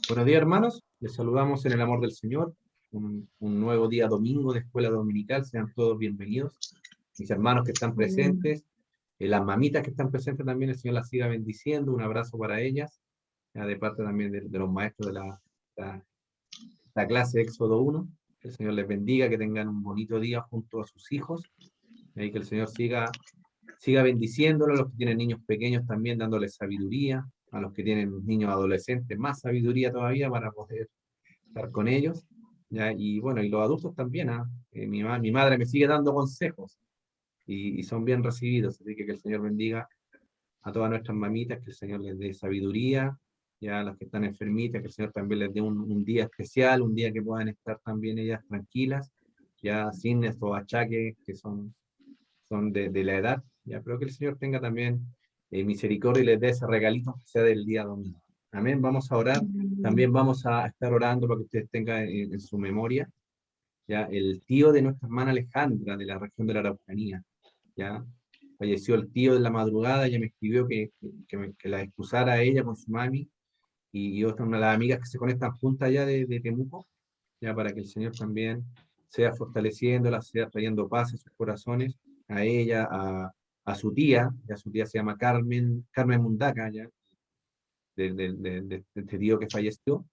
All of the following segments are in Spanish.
Buenos días, hermanos. Les saludamos en el amor del Señor. Un nuevo día domingo de escuela dominical. Sean todos bienvenidos. Mis hermanos que están presentes, las mamitas que están presentes también, el Señor las siga bendiciendo. Un abrazo para ellas, ya de parte también de los maestros de la clase Éxodo 1. Que el Señor les bendiga, que tengan un bonito día junto a sus hijos. Y que el Señor siga bendiciéndolos, a los que tienen niños pequeños también dándoles sabiduría, a los que tienen niños adolescentes más sabiduría todavía para poder estar con ellos, ¿ya? Y bueno, y los adultos también, ¿ah? Mi madre me sigue dando consejos y son bien recibidos, así que el Señor bendiga a todas nuestras mamitas, que el Señor les dé sabiduría, ya a las que están enfermitas, que el Señor también les dé un día especial, un día que puedan estar también ellas tranquilas, ya sin estos achaques que son de la edad, ya, pero que el Señor tenga también misericordia y les dé ese regalito que sea del día domingo. Amén, vamos a orar, también vamos a estar orando para que ustedes tengan en su memoria, ya, el tío de nuestra hermana Alejandra, de la región de la Araucanía, ya, falleció el tío de la madrugada, ella me escribió que la excusara a ella con su mami, y otra, una de las amigas que se conectan juntas allá de Temuco, ya para que el Señor también sea fortaleciéndola, sea trayendo paz a sus corazones, a ella, ya su tía se llama Carmen Mundaca, ya, de este tío que falleció,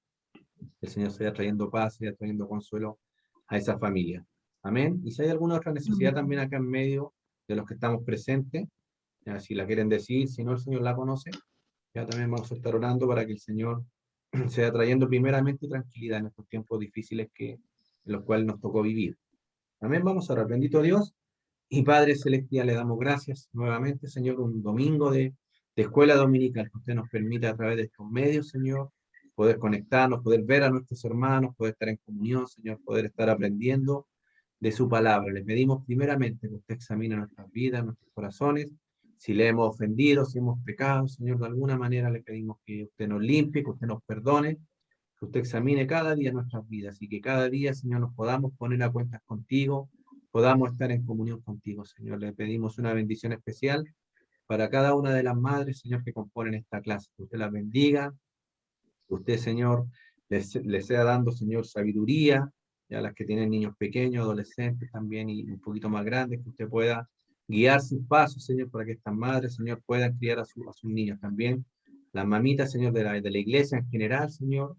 el Señor sea trayendo paz, sea trayendo consuelo a esa familia. Amén. Y si hay alguna otra necesidad también acá en medio de los que estamos presentes, ya, si la quieren decir, si no el Señor la conoce, ya también vamos a estar orando para que el Señor sea trayendo primeramente tranquilidad en estos tiempos difíciles en los cuales nos tocó vivir. Amén, vamos a orar. Bendito Dios y Padre Celestial, le damos gracias nuevamente, Señor, un domingo de escuela dominical, que usted nos permita a través de estos medios, Señor, poder conectarnos, poder ver a nuestros hermanos, poder estar en comunión, Señor, poder estar aprendiendo de su palabra. Le pedimos primeramente que usted examine nuestras vidas, nuestros corazones, si le hemos ofendido, si hemos pecado, Señor, de alguna manera le pedimos que usted nos limpie, que usted nos perdone, que usted examine cada día nuestras vidas y que cada día, Señor, nos podamos poner a cuentas contigo, podamos estar en comunión contigo, Señor. Le pedimos una bendición especial para cada una de las madres, Señor, que componen esta clase. Que usted las bendiga, que usted, Señor, les sea dando, Señor, sabiduría, ya las que tienen niños pequeños, adolescentes también y un poquito más grandes, que usted pueda guiar sus pasos, Señor, para que estas madres, Señor, puedan criar a sus niños también. Las mamitas, Señor, de la iglesia en general, Señor,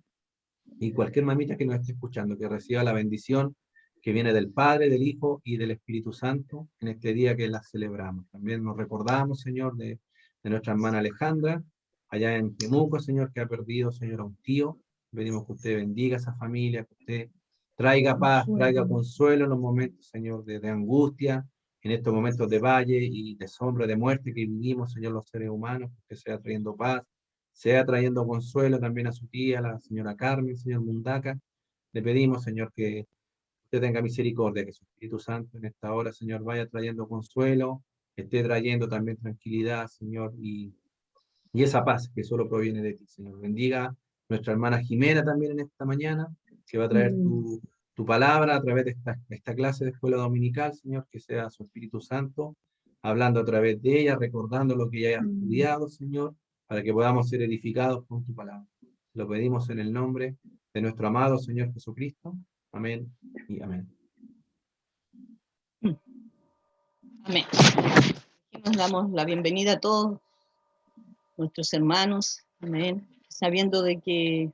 y cualquier mamita que nos esté escuchando, que reciba la bendición que viene del Padre, del Hijo y del Espíritu Santo en este día que la celebramos. También nos recordamos, Señor, de nuestra hermana Alejandra, allá en Temuco, Señor, que ha perdido, Señor, a un tío. Pedimos que usted bendiga a esa familia, que usted traiga paz, traiga consuelo en los momentos, Señor, de angustia, en estos momentos de valle y de sombra, de muerte que vivimos, Señor, los seres humanos, que sea trayendo paz, sea trayendo consuelo también a su tía, la señora Carmen, señor Mundaca. Le pedimos, Señor, que usted tenga misericordia, que su Espíritu Santo en esta hora, Señor, vaya trayendo consuelo, esté trayendo también tranquilidad, Señor, y esa paz que solo proviene de ti, Señor. Bendiga a nuestra hermana Jimena también en esta mañana, que va a traer tu palabra a través de esta clase de escuela dominical, Señor, que sea su Espíritu Santo, hablando a través de ella, recordando lo que ella haya estudiado, Señor, para que podamos ser edificados con tu palabra. Lo pedimos en el nombre de nuestro amado Señor Jesucristo. Amén y amén. Amén. Nos damos la bienvenida a todos nuestros hermanos, amén, sabiendo de que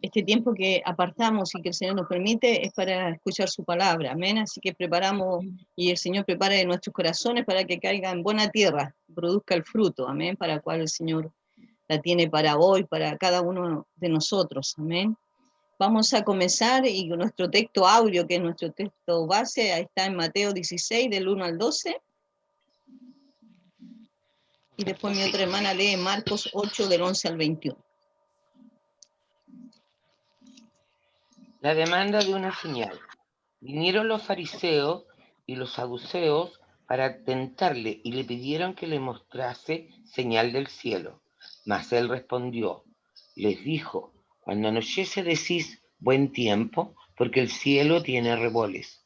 este tiempo que apartamos y que el Señor nos permite es para escuchar su palabra, amén, así que preparamos y el Señor prepara en nuestros corazones para que caiga en buena tierra, produzca el fruto, amén, para el cual el Señor la tiene para hoy, para cada uno de nosotros, amén. Vamos a comenzar y nuestro texto audio, que es nuestro texto base, ahí está en Mateo 16, del 1 al 12. Y después mi otra hermana lee Marcos 8, del 11 al 21. La demanda de una señal. Vinieron los fariseos y los saduceos para tentarle y le pidieron que le mostrase señal del cielo. Mas él respondió, les dijo, cuando anochece decís buen tiempo, porque el cielo tiene reboles.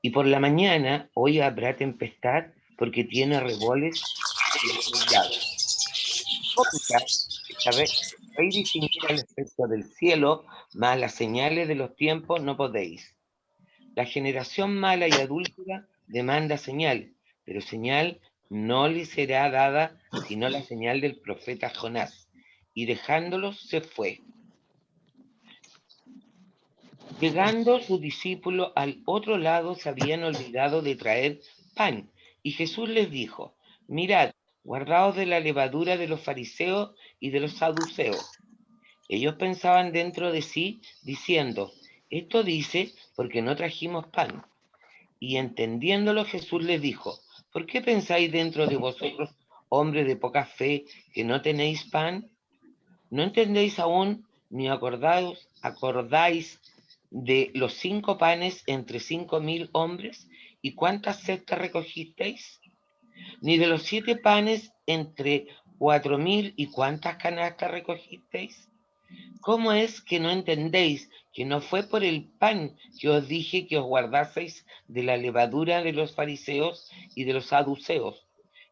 Y por la mañana hoy habrá tempestad, porque tiene reboles y lados. Sabéis distinguir el efecto del cielo, mas las señales de los tiempos no podéis. La generación mala y adúltera demanda señal, pero señal no le será dada sino la señal del profeta Jonás. Y dejándolos se fue. Llegando sus discípulos al otro lado se habían olvidado de traer pan, y Jesús les dijo: mirad, guardaos de la levadura de los fariseos y de los saduceos. Ellos pensaban dentro de sí, diciendo: esto dice porque no trajimos pan. Y entendiéndolo, Jesús les dijo: ¿por qué pensáis dentro de vosotros, hombres de poca fe, que no tenéis pan? ¿No entendéis aún, ni acordáis de los 5 panes entre 5.000 hombres? ¿Y cuántas cestas recogisteis? ¿Ni de los 7 panes entre 4.000 y cuántas canastas recogisteis? ¿Cómo es que no entendéis que no fue por el pan que os dije que os guardaseis de la levadura de los fariseos y de los saduceos?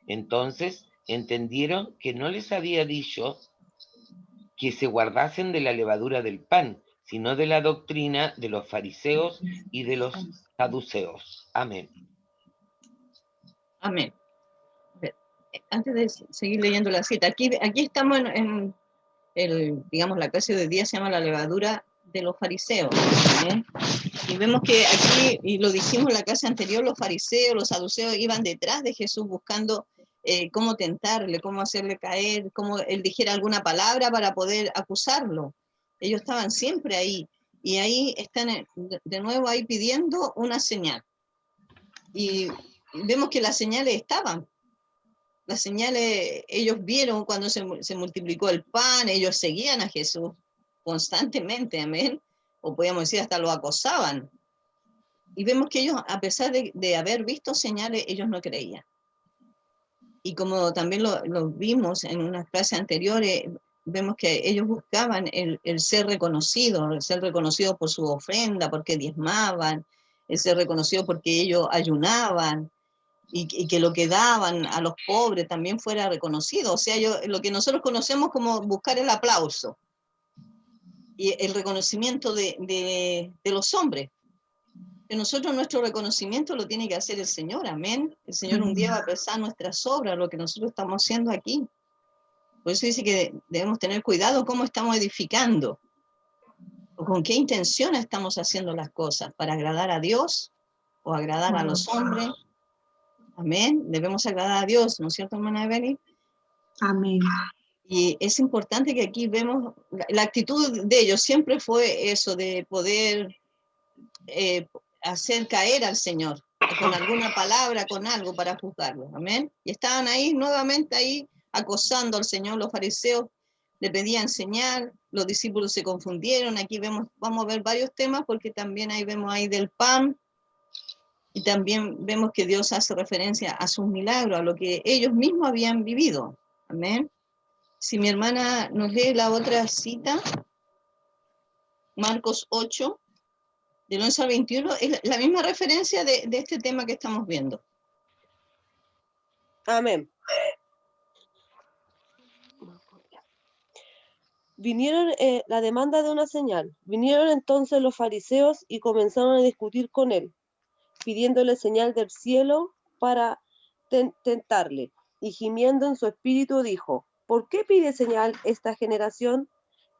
Entonces entendieron que no les había dicho que se guardasen de la levadura del pan, sino de la doctrina de los fariseos y de los saduceos. Amén. Amén. Antes de seguir leyendo la cita, aquí estamos en digamos, la clase de hoy día se llama la levadura de los fariseos. ¿Eh? Y vemos que aquí, y lo dijimos en la clase anterior, los fariseos, los saduceos iban detrás de Jesús buscando cómo tentarle, cómo hacerle caer, cómo él dijera alguna palabra para poder acusarlo. Ellos estaban siempre ahí, y ahí están de nuevo ahí pidiendo una señal. Y vemos que las señales estaban. Las señales, ellos vieron cuando se multiplicó el pan, ellos seguían a Jesús constantemente, amén, o podríamos decir hasta lo acosaban. Y vemos que ellos, a pesar de haber visto señales, ellos no creían. Y como también lo vimos en unas clases anteriores, vemos que ellos buscaban el ser reconocido por su ofrenda, porque diezmaban, el ser reconocido porque ellos ayunaban, y que lo que daban a los pobres también fuera reconocido. O sea, lo que nosotros conocemos como buscar el aplauso y el reconocimiento de los hombres. Que nosotros nuestro reconocimiento lo tiene que hacer el Señor, amén. El Señor un día va a pesar nuestras obras, lo que nosotros estamos haciendo aquí. Por eso dice que debemos tener cuidado cómo estamos edificando, o con qué intención estamos haciendo las cosas, para agradar a Dios o agradar a los hombres. Amén. Debemos agradar a Dios, ¿no es cierto, hermana Evelyn? Amén. Y es importante que aquí vemos, la actitud de ellos siempre fue eso, de poder hacer caer al Señor, con alguna palabra, con algo para juzgarlo. Amén. Y estaban ahí, nuevamente ahí, acosando al Señor. Los fariseos le pedían señal, los discípulos se confundieron. Aquí vamos a ver varios temas, porque también ahí vemos ahí del pan, y también vemos que Dios hace referencia a sus milagros, a lo que ellos mismos habían vivido. Amén. Si mi hermana nos lee la otra cita, Marcos 8, del 11 al 21, es la misma referencia de este tema que estamos viendo. Amén. Vinieron la demanda de una señal. Vinieron entonces los fariseos y comenzaron a discutir con él, pidiéndole señal del cielo para tentarle. Y gimiendo en su espíritu dijo: ¿por qué pide señal esta generación?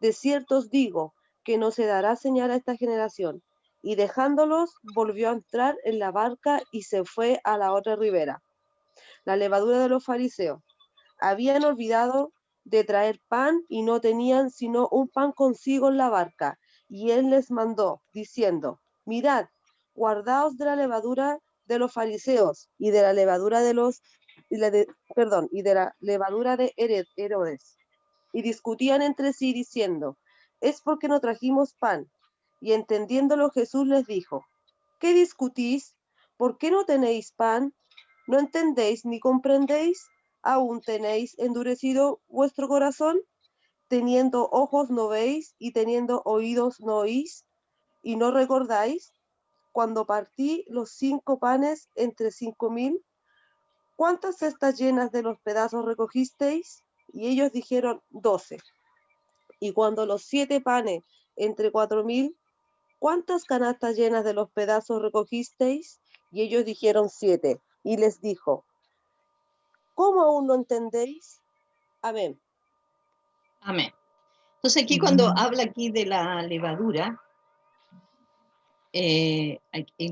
De cierto os digo que no se dará señal a esta generación. Y dejándolos, volvió a entrar en la barca y se fue a la otra ribera. La levadura de los fariseos. Habían olvidado de traer pan y no tenían sino un pan consigo en la barca. Y él les mandó, diciendo: mirad, guardaos de la levadura de los fariseos y de la levadura de la levadura de Herodes. Y discutían entre sí diciendo: es porque no trajimos pan. Y entendiéndolo Jesús les dijo: ¿qué discutís? ¿Por qué no tenéis pan? ¿No entendéis ni comprendéis? ¿Aún tenéis endurecido vuestro corazón? Teniendo ojos no veis, y teniendo oídos no oís, y no recordáis cuando partí los 5 panes entre 5.000, ¿cuántas cestas llenas de los pedazos recogisteis? Y ellos dijeron 12. Y cuando los 7 panes entre 4,000, ¿cuántas canastas llenas de los pedazos recogisteis? Y ellos dijeron 7. Y les dijo, ¿cómo aún no entendéis? Amén. Amén. Entonces aquí cuando habla aquí de la levadura, y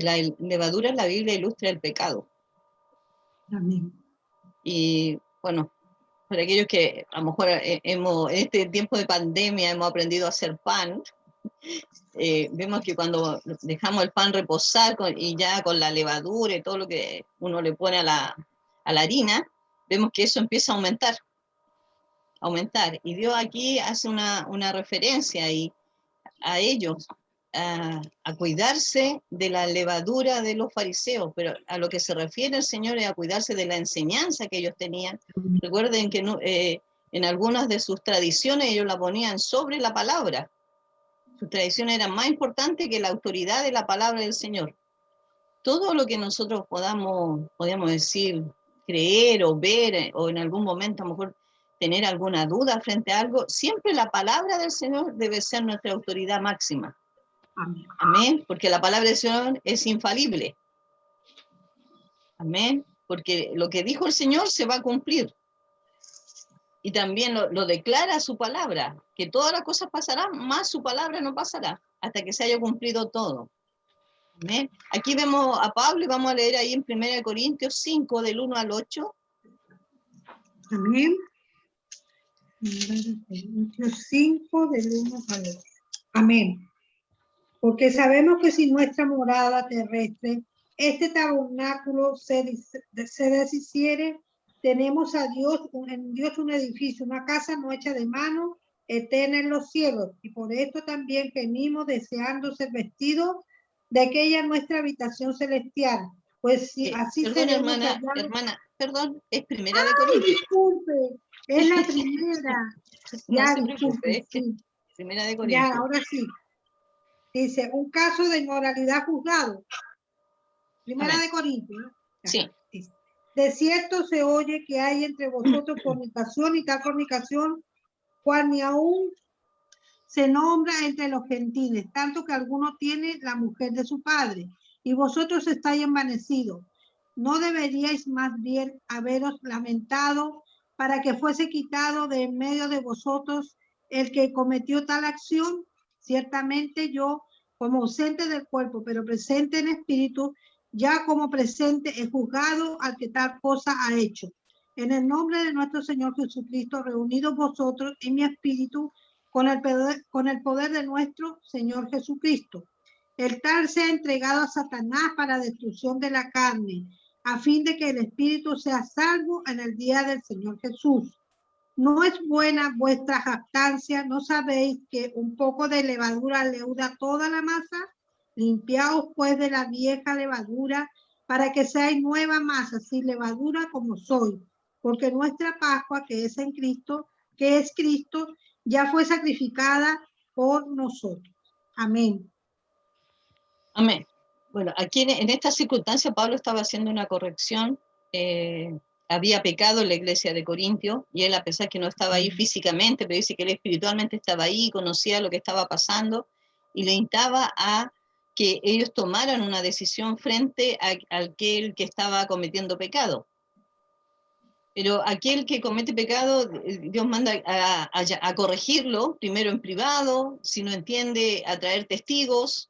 la levadura en la Biblia ilustra el pecado. Amén. Y bueno, para aquellos que a lo mejor en este tiempo de pandemia hemos aprendido a hacer pan, vemos que cuando dejamos el pan reposar y ya con la levadura y todo lo que uno le pone a la harina, vemos que eso empieza a aumentar. Y Dios aquí hace una referencia ahí a ellos, a cuidarse de la levadura de los fariseos, pero a lo que se refiere el Señor es a cuidarse de la enseñanza que ellos tenían. Recuerden que en algunas de sus tradiciones ellos la ponían sobre la palabra. Sus tradiciones eran más importantes que la autoridad de la palabra del Señor. Todo lo que nosotros podamos decir, creer o ver, o en algún momento a lo mejor tener alguna duda frente a algo, siempre la palabra del Señor debe ser nuestra autoridad máxima. Amén. Amén, porque la palabra del Señor es infalible. Amén, porque lo que dijo el Señor se va a cumplir. Y también lo declara su palabra, que todas las cosas pasarán, más su palabra no pasará, hasta que se haya cumplido todo. Amén. Aquí vemos a Pablo y vamos a leer ahí en 1 Corintios 5, del 1 al 8. Amén. 1 Corintios 5, del 1 al 8. Amén. Porque sabemos que si nuestra morada terrestre, este tabernáculo se deshiciere, tenemos a Dios, en Dios un edificio, una casa no hecha de mano, eterna en los cielos. Y por esto también gemimos deseando ser vestidos de aquella nuestra habitación celestial. Pues si así Perdón, seremos hermana, perdón, es 1 ¡Ay, Corintios. disculpe! Es la primera. No Ya, se preocupe, disculpe, sí. 1 Corintios. Ya, ahora sí. Dice, un caso de inmoralidad juzgado. Primera Amén. de Corintios, ¿no? Sí. Dice, de cierto se oye que hay entre vosotros fornicación y tal fornicación, cual ni aún se nombra entre los gentiles, tanto que alguno tiene la mujer de su padre, y vosotros estáis envanecidos. ¿No deberíais más bien haberos lamentado para que fuese quitado de en medio de vosotros el que cometió tal acción? Ciertamente yo, como ausente del cuerpo, pero presente en espíritu, ya como presente he juzgado al que tal cosa ha hecho. En el nombre de nuestro Señor Jesucristo, reunidos vosotros en mi espíritu, con el poder de nuestro Señor Jesucristo. El tal sea entregado a Satanás para destrucción de la carne, a fin de que el espíritu sea salvo en el día del Señor Jesús. ¿No es buena vuestra jactancia? ¿No sabéis que un poco de levadura leuda toda la masa? Limpiaos pues de la vieja levadura para que seáis nueva masa, sin levadura como soy, porque nuestra Pascua, que es en Cristo, que es Cristo, ya fue sacrificada por nosotros. Amén. Amén. Bueno, aquí en esta circunstancia Pablo estaba haciendo una corrección. Había pecado en la iglesia de Corintio y él, a pesar que no estaba ahí físicamente, pero dice que él espiritualmente estaba ahí, conocía lo que estaba pasando y le instaba a que ellos tomaran una decisión frente a aquel que estaba cometiendo pecado. Pero aquel que comete pecado, Dios manda a corregirlo, primero en privado, si no entiende, a traer testigos,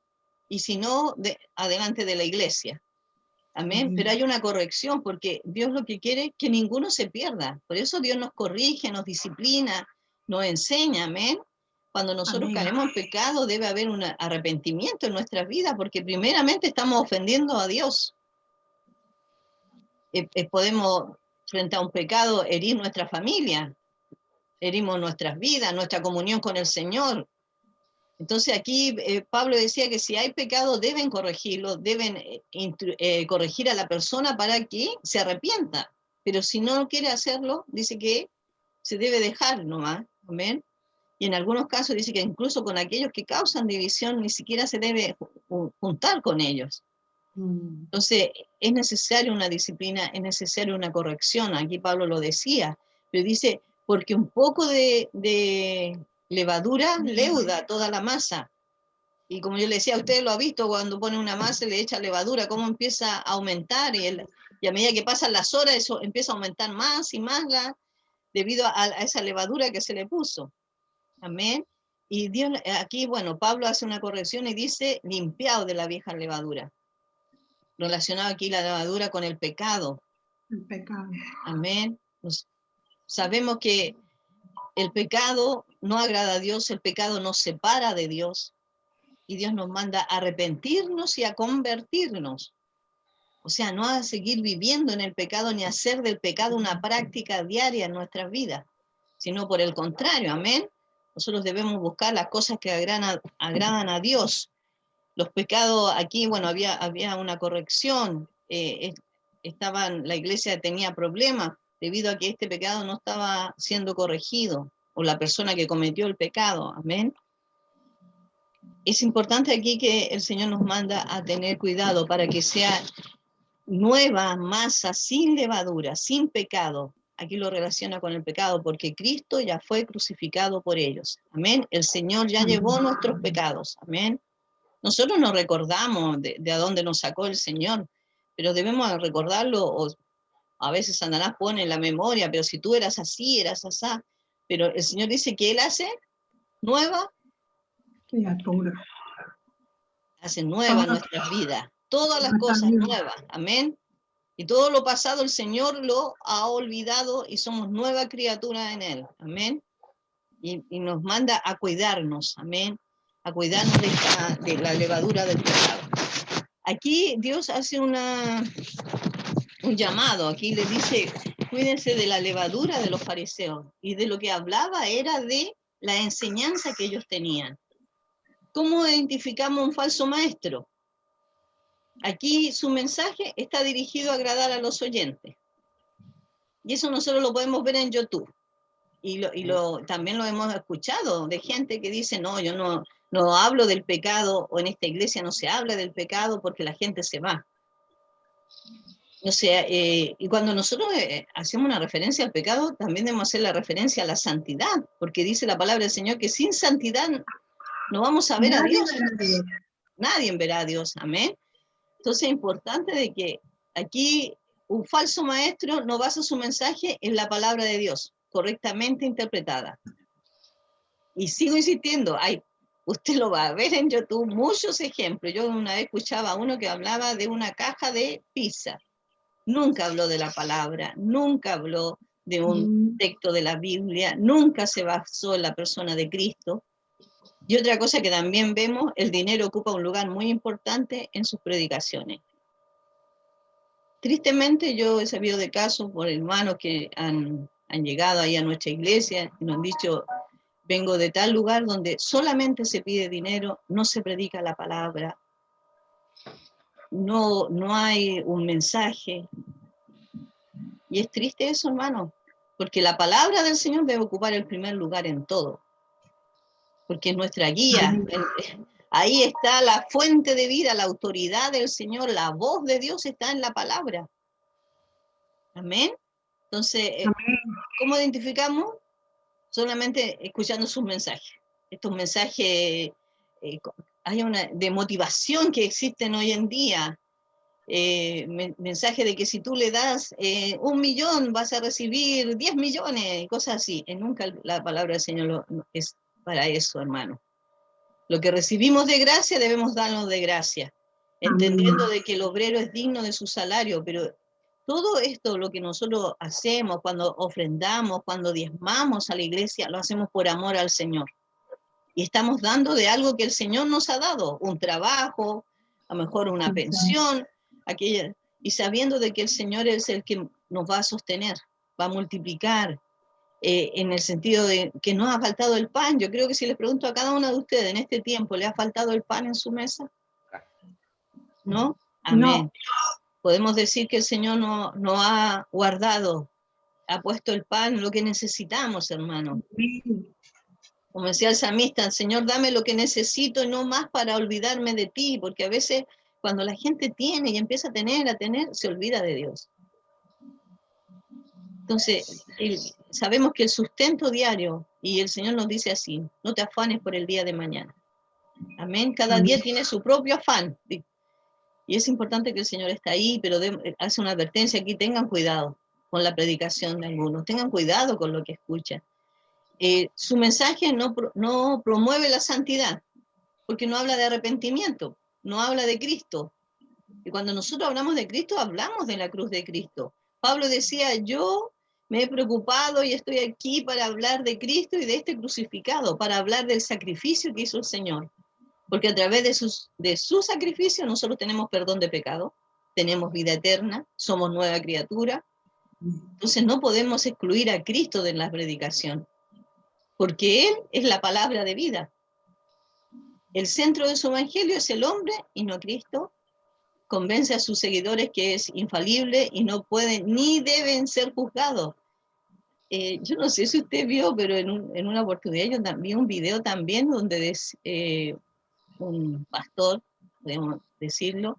y si no, adelante de la iglesia. Amén. Pero hay una corrección, porque Dios lo que quiere es que ninguno se pierda. Por eso Dios nos corrige, nos disciplina, nos enseña. Amén. Cuando nosotros caemos en pecado, debe haber un arrepentimiento en nuestras vidas, porque primeramente estamos ofendiendo a Dios. Podemos, frente a un pecado, herir nuestra familia, herimos nuestras vidas, nuestra comunión con el Señor. Entonces aquí Pablo decía que si hay pecado deben corregirlo, deben corregir a la persona para que se arrepienta. Pero si no quiere hacerlo, dice que se debe dejar nomás. ¿Amén? Y en algunos casos dice que incluso con aquellos que causan división ni siquiera se debe juntar con ellos. Entonces es necesaria una disciplina, es necesaria una corrección. Aquí Pablo lo decía, pero dice, porque un poco de levadura leuda toda la masa. Y como yo le decía, usted lo ha visto cuando pone una masa y le echa levadura, cómo empieza a aumentar, y a medida que pasan las horas, eso empieza a aumentar más y más debido a esa levadura que se le puso. Amén. Y Dios, aquí, bueno, Pablo hace una corrección y dice, limpiado de la vieja levadura. Relacionado aquí la levadura con el pecado. El pecado. Amén. Sabemos que el pecado no agrada a Dios, el pecado nos separa de Dios. Y Dios nos manda a arrepentirnos y a convertirnos. O sea, no a seguir viviendo en el pecado ni a hacer del pecado una práctica diaria en nuestras vidas, sino por el contrario, amén. Nosotros debemos buscar las cosas que agradan a Dios. Los pecados, aquí, bueno, había una corrección. La iglesia tenía problemas debido a que este pecado no estaba siendo corregido, o la persona que cometió el pecado, amén. Es importante aquí que el Señor nos manda a tener cuidado para que sea nueva masa, sin levadura, sin pecado. Aquí lo relaciona con el pecado, porque Cristo ya fue crucificado por ellos. Amén. El Señor ya llevó nuestros pecados. Amén. Nosotros nos recordamos de a dónde nos sacó el Señor, pero debemos recordarlo, o a veces Satanás pone en la memoria, pero si tú eras así, eras asá. Pero el Señor dice que Él hace nueva Criatura. hace nueva nuestras vidas, todas las cosas nuevas, amén. Y todo lo pasado el Señor lo ha olvidado y somos nueva criatura en Él, amén. Y nos manda a cuidarnos, amén, a cuidarnos de la levadura del pecado. Aquí Dios hace un llamado, aquí le dice, cuídense de la levadura de los fariseos, y de lo que hablaba era de la enseñanza que ellos tenían. ¿Cómo identificamos un falso maestro? Aquí su mensaje está dirigido a agradar a los oyentes. Y eso nosotros lo podemos ver en YouTube. También lo hemos escuchado de gente que dice, no, yo no hablo del pecado, o en esta iglesia no se habla del pecado porque la gente se va. O sea, y cuando nosotros hacemos una referencia al pecado, también debemos hacer la referencia a la santidad, porque dice la palabra del Señor que sin santidad no vamos a ver a Dios. Nadie verá a Dios, amén. Entonces es importante de que aquí un falso maestro no basa su mensaje en la palabra de Dios, correctamente interpretada. Y sigo insistiendo, usted lo va a ver en YouTube, muchos ejemplos. Yo una vez escuchaba a uno que hablaba de una caja de pizza. Nunca habló de la palabra, nunca habló de un texto de la Biblia, nunca se basó en la persona de Cristo. Y otra cosa que también vemos, el dinero ocupa un lugar muy importante en sus predicaciones. Tristemente yo he sabido de casos por hermanos que han llegado ahí a nuestra iglesia y nos han dicho, vengo de tal lugar donde solamente se pide dinero, no se predica la palabra, no hay un mensaje. Y es triste eso, hermano, porque la palabra del Señor debe ocupar el primer lugar en todo. Porque es nuestra guía. Ahí está la fuente de vida, la autoridad del Señor, la voz de Dios está en la palabra. Amén. Entonces, ¿cómo identificamos? Solamente escuchando sus mensajes. Estos mensajes hay de motivación que existen hoy en día. Mensaje de que si tú le das 1 millón vas a recibir 10 millones, cosas así. Nunca la palabra del Señor es para eso, hermano. Lo que recibimos de gracia debemos darlo de gracia, entendiendo de que el obrero es digno de su salario, pero todo esto, lo que nosotros hacemos cuando ofrendamos, cuando diezmamos a la iglesia, lo hacemos por amor al Señor. Y estamos dando de algo que el Señor nos ha dado, un trabajo, a lo mejor una pensión, y sabiendo de que el Señor es el que nos va a sostener, va a multiplicar, en el sentido de que no ha faltado el pan. Yo creo que si les pregunto a cada uno de ustedes en este tiempo, ¿le ha faltado el pan en su mesa? ¿No? Amén. No. Podemos decir que el Señor no ha guardado, ha puesto el pan, lo que necesitamos, hermano. Como decía el salmista, Señor, dame lo que necesito y no más para olvidarme de ti, porque a veces cuando la gente tiene y empieza a tener, se olvida de Dios. Entonces, sabemos que el sustento diario, y el Señor nos dice así, no te afanes por el día de mañana. Amén. Cada día tiene su propio afán. Y es importante que el Señor está ahí, pero hace una advertencia aquí, tengan cuidado con la predicación de algunos, tengan cuidado con lo que escuchan. Su mensaje no promueve la santidad, porque no habla de arrepentimiento, no habla de Cristo. Y cuando nosotros hablamos de Cristo, hablamos de la cruz de Cristo. Pablo decía, yo me he preocupado y estoy aquí para hablar de Cristo y de este crucificado, para hablar del sacrificio que hizo el Señor. Porque a través de su sacrificio nosotros tenemos perdón de pecado, tenemos vida eterna, somos nueva criatura. Entonces no podemos excluir a Cristo de la predicación, porque Él es la palabra de vida. El centro de su evangelio es el hombre y no Cristo. Convence a sus seguidores que es infalible y no pueden ni deben ser juzgados. Yo no sé si usted vio, pero en una oportunidad yo vi un video también donde un pastor, podemos decirlo,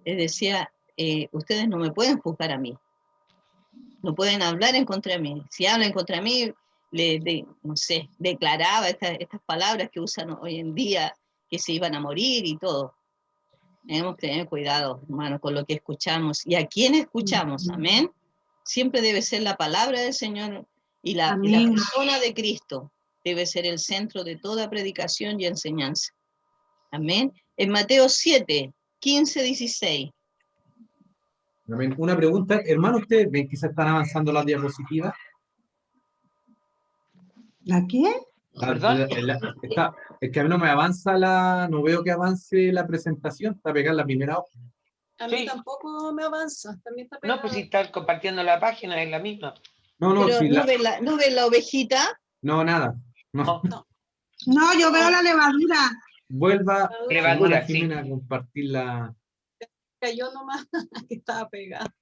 decía, ustedes no me pueden juzgar a mí, no pueden hablar en contra de mí. Si hablan contra mí, no sé, declaraba estas palabras que usan hoy en día, que se iban a morir y todo. Tenemos que tener cuidado, hermano, con lo que escuchamos. ¿Y a quién escuchamos? Amén. Siempre debe ser la palabra del Señor y la persona de Cristo debe ser el centro de toda predicación y enseñanza. Amén. En Mateo 7, 15, 16. Amén. Una pregunta, hermano, ¿ustedes ven que se están avanzando las diapositivas? ¿La qué? ¿Perdón? Es que a mí no me avanza no veo que avance la presentación, está pegada en la primera hoja. A mí Sí. tampoco me avanza, también está pegado. No, pues si están compartiendo la página, es la misma. No, Pero sí, ¿no ve la ovejita? no, nada. No. No, yo veo la levadura. Vuelva, Levadura, hermana sí. Jimena, a compartir la... Cayó nomás que estaba pegada.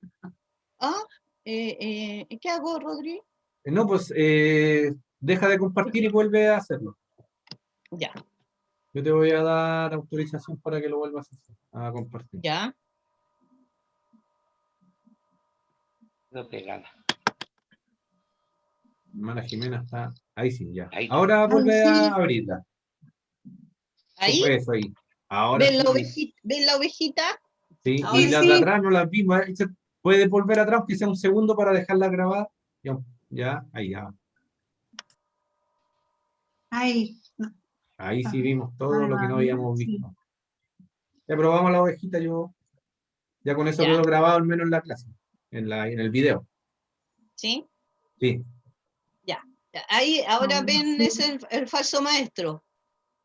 ¿Qué hago, Rodri? No, pues deja de compartir y vuelve a hacerlo. Ya, Yo te voy a dar autorización para que lo vuelvas a compartir. ya. No pegada. Hermana Jimena está... Ahí sí, ya. Ahí. Ahora vuelve sí. a abrirla. Ahí, Eso ahí. Ahora ¿ven sí. la ovejita? Sí, Ahora y las sí. de atrás no las vimos. Puede volver atrás, aunque sea un segundo para dejarla grabada. Ya, ahí ya. Ahí. Ahí sí vimos todo Vale, lo que no vale, habíamos sí. visto. Ya probamos la ovejita, ya con eso Ya. quedó grabado al menos en la clase, en el video. ¿Sí? Sí, Ya. Ahí, ahora ven, Sí. es el falso maestro.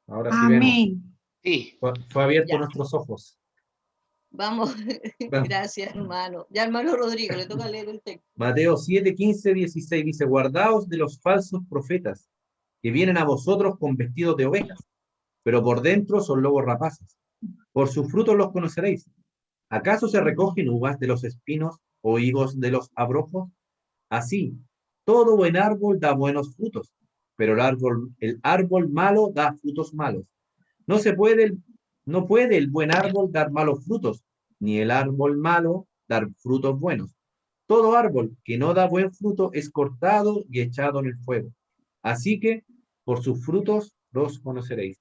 ahora sí vemos. Amén. Sí. Fue abierto Ya. nuestros ojos. Vamos. Vamos. Gracias, hermano. Ya, hermano Rodrigo, le toca leer el texto. Mateo 7, 15, 16 dice, guardaos de los falsos profetas que vienen a vosotros con vestidos de ovejas, pero por dentro son lobos rapaces. Por sus frutos los conoceréis. ¿Acaso se recogen uvas de los espinos o higos de los abrojos? Así, todo buen árbol da buenos frutos, pero el árbol malo da frutos malos. No puede el buen árbol dar malos frutos, ni el árbol malo dar frutos buenos. Todo árbol que no da buen fruto es cortado y echado en el fuego. Así que, por sus frutos los conoceréis.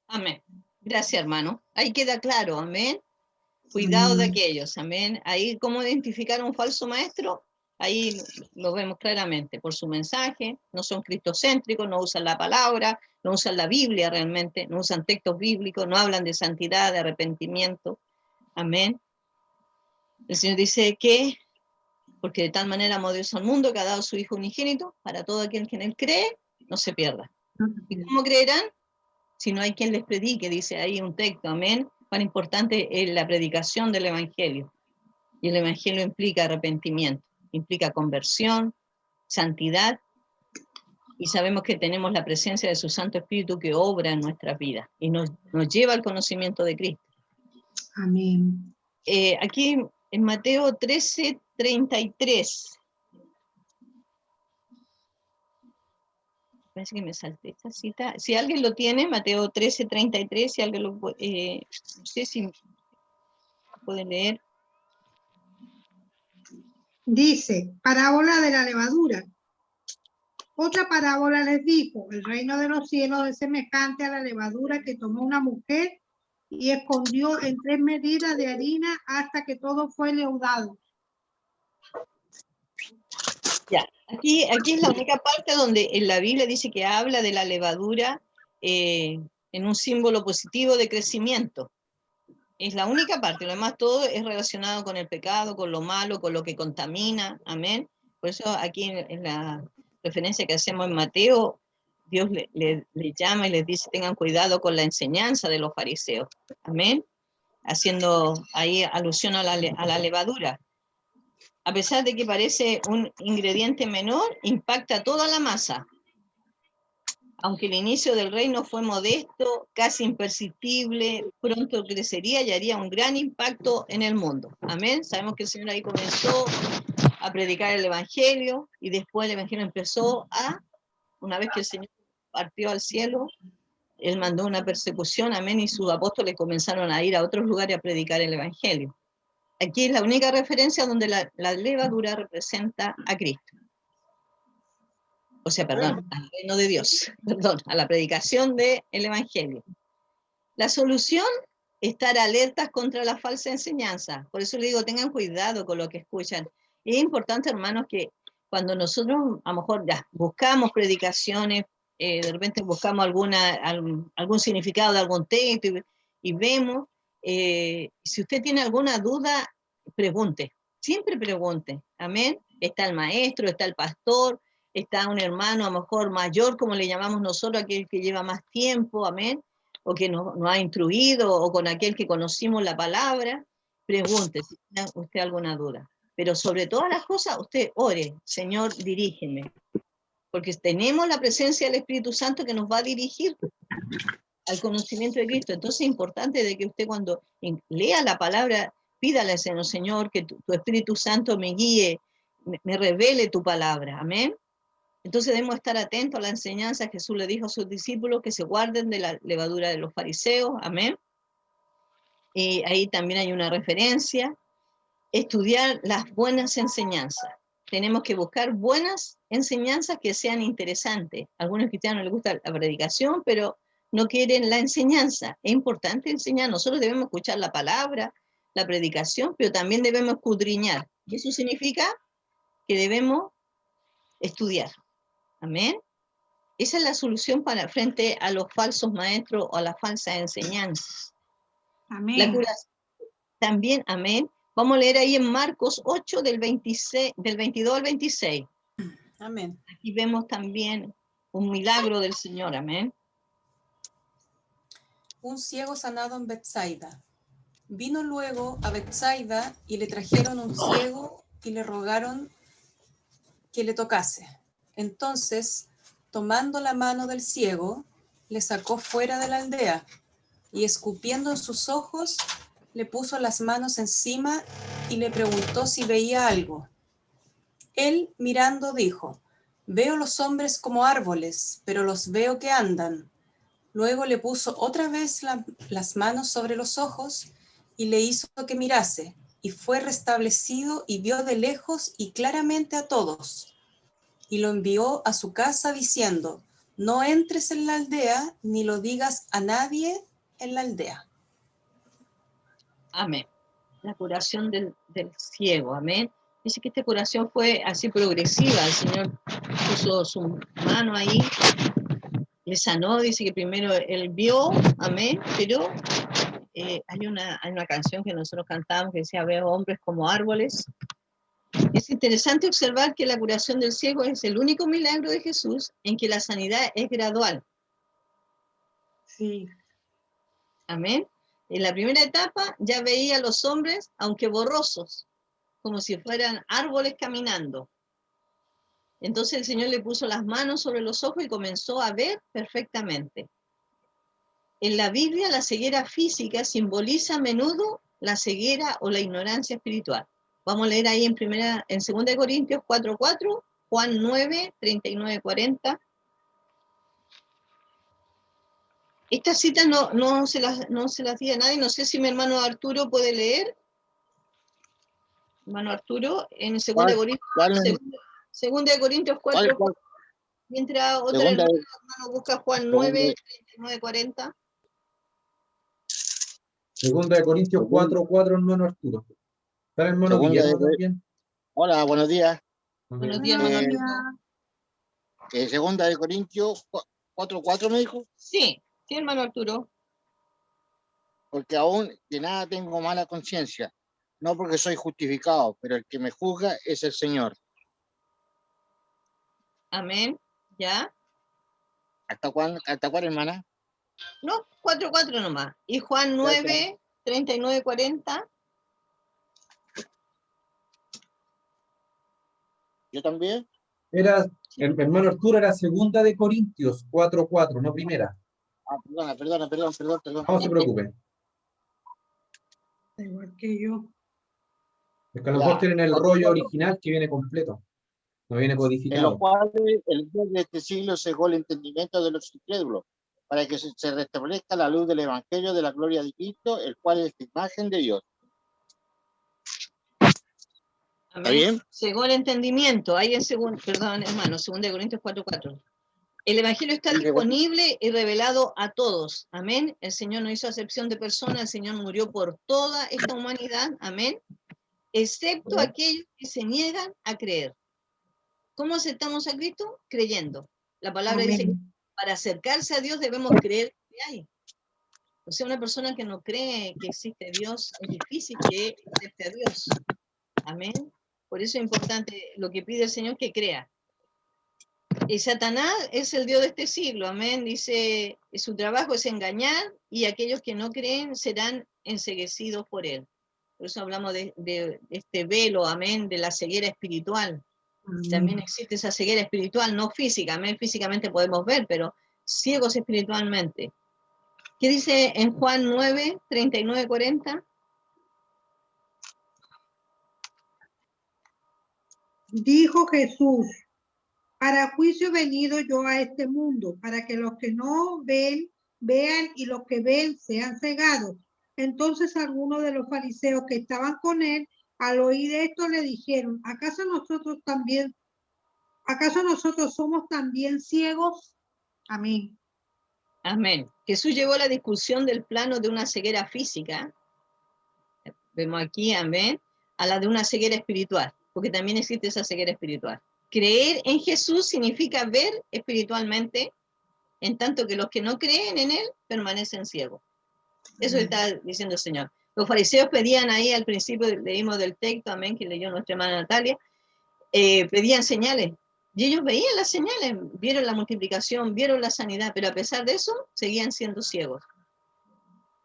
Amén. Gracias, hermano. Ahí queda claro, amén. Cuidado de Amén. aquellos, amén. Ahí, ¿cómo identificar a un falso maestro? Ahí lo vemos claramente, por su mensaje, no son cristocéntricos, no usan la palabra, no usan la Biblia realmente, no usan textos bíblicos, no hablan de santidad, de arrepentimiento, amén. El Señor dice que, porque de tal manera amó Dios al mundo que ha dado su Hijo unigénito, para todo aquel que en él cree, no se pierda. ¿Y cómo creerán? Si no hay quien les predique, dice ahí un texto, amén. Cuán importante es la predicación del Evangelio. Y el Evangelio implica arrepentimiento, implica conversión, santidad, y sabemos que tenemos la presencia de su Santo Espíritu que obra en nuestras vidas y nos lleva al conocimiento de Cristo. Amén. Aquí en Mateo 13, 33. Parece que me salté esta cita. Si alguien lo tiene, Mateo 13, 33, si alguien lo puede, no sé si puede leer. Dice, parábola de la levadura. Otra parábola les dijo, el reino de los cielos es semejante a la levadura que tomó una mujer y escondió en 3 medidas de harina hasta que todo fue leudado. Ya, aquí es la única parte donde en la Biblia dice que habla de la levadura en un símbolo positivo de crecimiento. Es la única parte, lo demás todo es relacionado con el pecado, con lo malo, con lo que contamina, amén. Por eso aquí en la referencia que hacemos en Mateo, Dios le llama y les dice, tengan cuidado con la enseñanza de los fariseos, amén, haciendo ahí alusión a la levadura. A pesar de que parece un ingrediente menor, impacta toda la masa. Aunque el inicio del reino fue modesto, casi imperceptible, pronto crecería y haría un gran impacto en el mundo. Amén. Sabemos que el Señor ahí comenzó a predicar el Evangelio y después el Evangelio empezó una vez que el Señor partió al cielo, Él mandó una persecución, amén, y sus apóstoles comenzaron a ir a otros lugares a predicar el Evangelio. Aquí es la única referencia donde la levadura representa a Cristo. O sea, perdón, al reino de Dios, perdón, a la predicación del Evangelio. La solución, estar alertas contra la falsa enseñanza. Por eso le digo, tengan cuidado con lo que escuchan. Y es importante, hermanos, que cuando nosotros a lo mejor ya buscamos predicaciones, de repente buscamos algún significado de algún texto y vemos, si usted tiene alguna duda, pregunte, siempre pregunte, amén. Está el maestro, está el pastor, está un hermano a lo mejor mayor, como le llamamos nosotros, aquel que lleva más tiempo, amén, o que nos ha instruido, o con aquel que conocimos la palabra, pregunte si tiene usted alguna duda. Pero sobre todas las cosas, usted ore, Señor, dirígeme, porque tenemos la presencia del Espíritu Santo que nos va a dirigir al conocimiento de Cristo. Entonces es importante de que usted cuando lea la palabra, pídale al Señor, que tu Espíritu Santo me guíe, me revele tu palabra, amén. Entonces debemos estar atentos a la enseñanza. Jesús le dijo a sus discípulos que se guarden de la levadura de los fariseos, amén. Y ahí también hay una referencia, estudiar las buenas enseñanzas. Tenemos que buscar buenas enseñanzas que sean interesantes. A algunos cristianos les gusta la predicación, pero no quieren la enseñanza. Es importante enseñar. Nosotros debemos escuchar la palabra, la predicación, pero también debemos escudriñar. Y eso significa que debemos estudiar. Amén. Esa es la solución frente a los falsos maestros o a las falsas enseñanzas. Amén. La curación también, amén. Vamos a leer ahí en Marcos 8, del 22 al 26. Amén. Aquí vemos también un milagro del Señor, amén. Un ciego sanado en Betsaida. Vino luego a Betsaida y le trajeron un ciego y le rogaron que le tocase. Entonces, tomando la mano del ciego, le sacó fuera de la aldea y escupiendo en sus ojos, le puso las manos encima y le preguntó si veía algo. Él, mirando, dijo: veo los hombres como árboles, pero los veo que andan. Luego le puso otra vez las manos sobre los ojos y le hizo que mirase, y fue restablecido y vio de lejos y claramente a todos. Y lo envió a su casa diciendo: no entres en la aldea, ni lo digas a nadie en la aldea. Amén. La curación del ciego, amén. Dice que esta curación fue así progresiva. El Señor puso su mano ahí, le sanó. Dice que primero él vio, amén, pero hay una canción que nosotros cantamos que decía: veo hombres como árboles. Es interesante observar que la curación del ciego es el único milagro de Jesús en que la sanidad es gradual. Sí. Amén. En la primera etapa ya veía a los hombres, aunque borrosos, como si fueran árboles caminando. Entonces el Señor le puso las manos sobre los ojos y comenzó a ver perfectamente. En la Biblia, la ceguera física simboliza a menudo la ceguera o la ignorancia espiritual. Vamos a leer ahí en 2 Corintios 4:4, Juan 9, 39-40. Estas citas no se las di a nadie. No sé si mi hermano Arturo puede leer. hermano Arturo, en 2 ¿Cuál? de Corintios, ¿Cuál? 2 de Corintios 4, ¿Cuál? mientras otra Segunda de, hermano busca Juan segunda 9, de, 39, 40. Segunda de Corintios segunda, 4:4, hermano Arturo. ¿Está el hermano segunda Guillermo de, también? hola, buenos días. Buenos días, Buenos hermano Eh, Arturo. segunda de Corintios 4:4 me dijo, Sí, sí, hermano Arturo. porque aún de nada tengo mala conciencia, no porque soy justificado, pero el que me juzga es el Señor. Amén. ¿Ya? ¿Hasta cuál, hermana? No, 4:4 nomás. Y Juan Gracias. 9, 39, 40. Yo también. Era, hermano Arturo, era segunda de Corintios 4:4, no primera. Perdón. No se preocupe. Igual que yo. Es que a lo mejor Ya, tienen el 4:4. rollo original que viene completo, no viene En los codificado. cuales el Dios de este siglo cegó el entendimiento de los incrédulos, para que se restablezca la luz del Evangelio de la gloria de Cristo, el cual es la imagen de Dios. ¿Está Amén. bien? Según el entendimiento, ahí en perdón, hermano, 2 de Corintios 4:4. El Evangelio está disponible y revelado a todos. Amén. El Señor no hizo acepción de personas, el Señor murió por toda esta humanidad. Amén. Excepto aquellos que se niegan a creer. ¿Cómo aceptamos a Cristo? Creyendo. La palabra dice que Amén. para acercarse a Dios debemos creer que hay. O sea, una persona que no cree que existe Dios, es difícil que acepte a Dios. Amén. Por eso es importante lo que pide el Señor, que crea. Y Satanás es el Dios de este siglo, amén. Dice, su trabajo es engañar y aquellos que no creen serán enceguecidos por él. Por eso hablamos de este velo, amén, de la ceguera espiritual. También existe esa ceguera espiritual, no física, amén. Físicamente podemos ver, pero ciegos espiritualmente. ¿Qué dice en Juan 9, 39, 40? Dijo Jesús, para juicio he venido yo a este mundo, para que los que no ven, vean, y los que ven sean cegados. Entonces algunos de los fariseos que estaban con él, al oír esto, le dijeron, acaso nosotros somos también ciegos? Amén. Amén. Jesús llevó la discusión del plano de una ceguera física, vemos aquí, amén, a la de una ceguera espiritual, porque también existe esa ceguera espiritual. Creer en Jesús significa ver espiritualmente, en tanto que los que no creen en Él permanecen ciegos. Eso está diciendo el Señor. Los fariseos pedían ahí al principio, leímos del texto, amén, que leyó nuestra hermana Natalia, pedían señales. Y ellos veían las señales, vieron la multiplicación, vieron la sanidad, pero a pesar de eso, seguían siendo ciegos.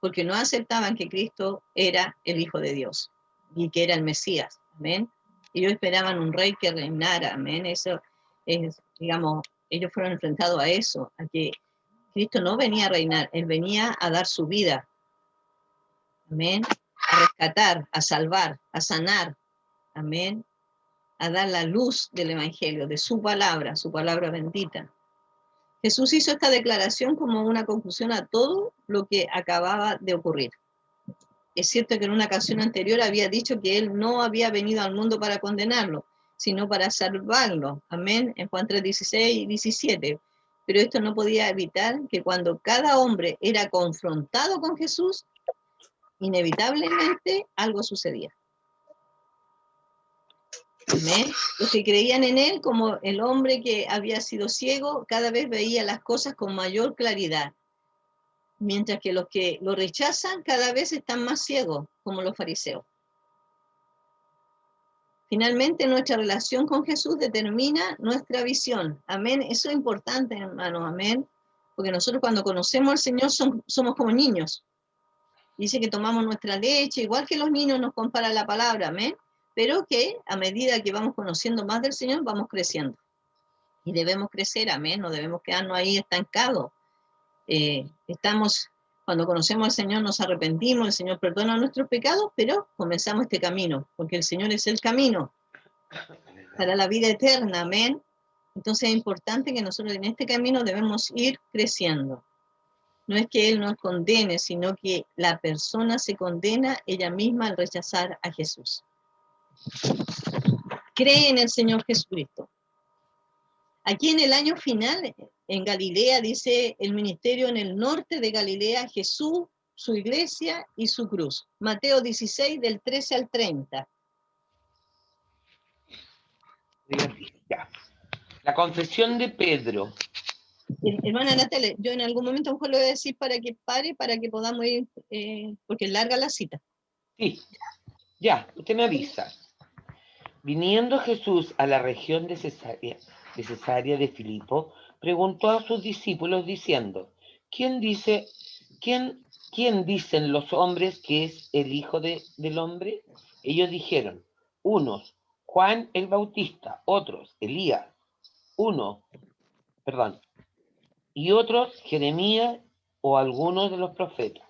Porque no aceptaban que Cristo era el Hijo de Dios y que era el Mesías, amén. Ellos esperaban un rey que reinara, amén. Eso es, digamos, ellos fueron enfrentados a eso, a que Cristo no venía a reinar, Él venía a dar su vida, amén, a rescatar, a salvar, a sanar, amén, a dar la luz del Evangelio, de su palabra bendita. Jesús hizo esta declaración como una conclusión a todo lo que acababa de ocurrir. Es cierto que en una ocasión anterior había dicho que Él no había venido al mundo para condenarlo, sino para salvarlo. Amén, en Juan 3, 16 y 17. Pero esto no podía evitar que cuando cada hombre era confrontado con Jesús, inevitablemente algo sucedía. Amén. Los que creían en Él, como el hombre que había sido ciego, cada vez veía las cosas con mayor claridad. Mientras que los que lo rechazan cada vez están más ciegos, como los fariseos. Finalmente, nuestra relación con Jesús determina nuestra visión. Amén. Eso es importante, hermano. Amén. Porque nosotros cuando conocemos al Señor somos como niños. Dice que tomamos nuestra leche, igual que los niños nos compara la palabra. Amén. Pero que a medida que vamos conociendo más del Señor, vamos creciendo. Y debemos crecer. Amén. No debemos quedarnos ahí estancados. Cuando conocemos al Señor nos arrepentimos, el Señor perdona nuestros pecados, pero comenzamos este camino, porque el Señor es el camino para la vida eterna, amén. Entonces es importante que nosotros en este camino debemos ir creciendo. No es que Él nos condene, sino que la persona se condena ella misma al rechazar a Jesús. cree en el Señor Jesucristo. Aquí en el año final, en Galilea, dice el ministerio en el norte de Galilea, Jesús, su iglesia y su cruz. Mateo 16, del 13 al 30. Ya. La confesión de Pedro. Hermana Natalia, yo en algún momento a lo mejor le voy a decir para que pare, para que podamos ir, porque es larga la cita. Sí, ya, usted me avisa. Viniendo Jesús a la región de Cesarea de Filipo, preguntó a sus discípulos diciendo, ¿quién dicen los hombres que es el Hijo del Hombre? Ellos dijeron, unos, Juan el Bautista, otros, Elías, y otros, Jeremías o algunos de los profetas.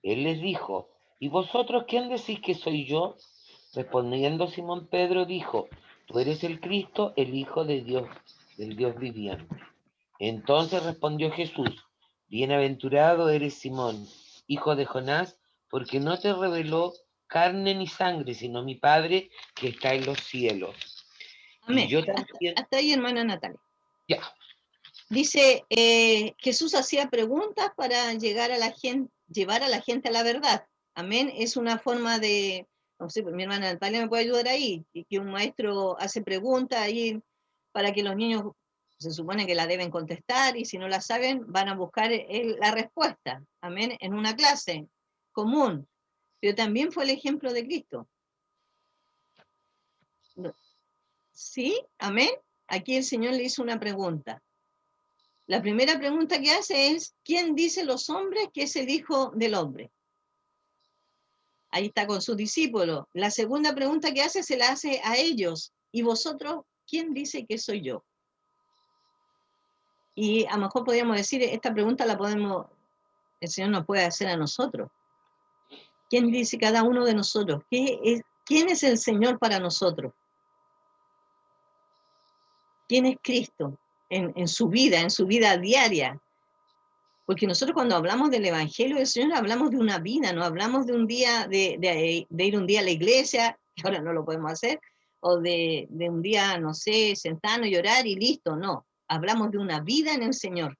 Él les dijo, ¿y vosotros quién decís que soy yo? Respondiendo Simón Pedro dijo, tú eres el Cristo, el Hijo de Dios, del Dios viviente. Entonces respondió Jesús, bienaventurado eres Simón, hijo de Jonás, porque no te reveló carne ni sangre, sino mi Padre que está en los cielos. Amén. Y yo también... Hasta ahí, hermana Natalia. Ya. Dice, Jesús hacía preguntas para llevar a la gente a la verdad. Amén. Es una forma de, no sé, pues mi hermana Natalia me puede ayudar ahí, y que un maestro hace preguntas ahí para que los niños se supone que la deben contestar, y si no la saben, van a buscar la respuesta. Amén. En una clase común. Pero también fue el ejemplo de Cristo. ¿Sí? Amén. Aquí el Señor le hizo una pregunta. La primera pregunta que hace es, ¿quién dice los hombres que es el Hijo del Hombre? Ahí está con sus discípulos. La segunda pregunta que hace se la hace a ellos. ¿Y vosotros, quién dice que soy yo? Y a lo mejor podríamos decir, esta pregunta el Señor nos puede hacer a nosotros. ¿Quién dice cada uno de nosotros? ¿Quién es el Señor para nosotros? ¿Quién es Cristo en su vida diaria? Porque nosotros cuando hablamos del Evangelio del Señor hablamos de una vida, no hablamos de un día, de ir un día a la iglesia, que ahora no lo podemos hacer, o de un día, no sé, sentarnos y orar y listo, no. Hablamos de una vida en el Señor.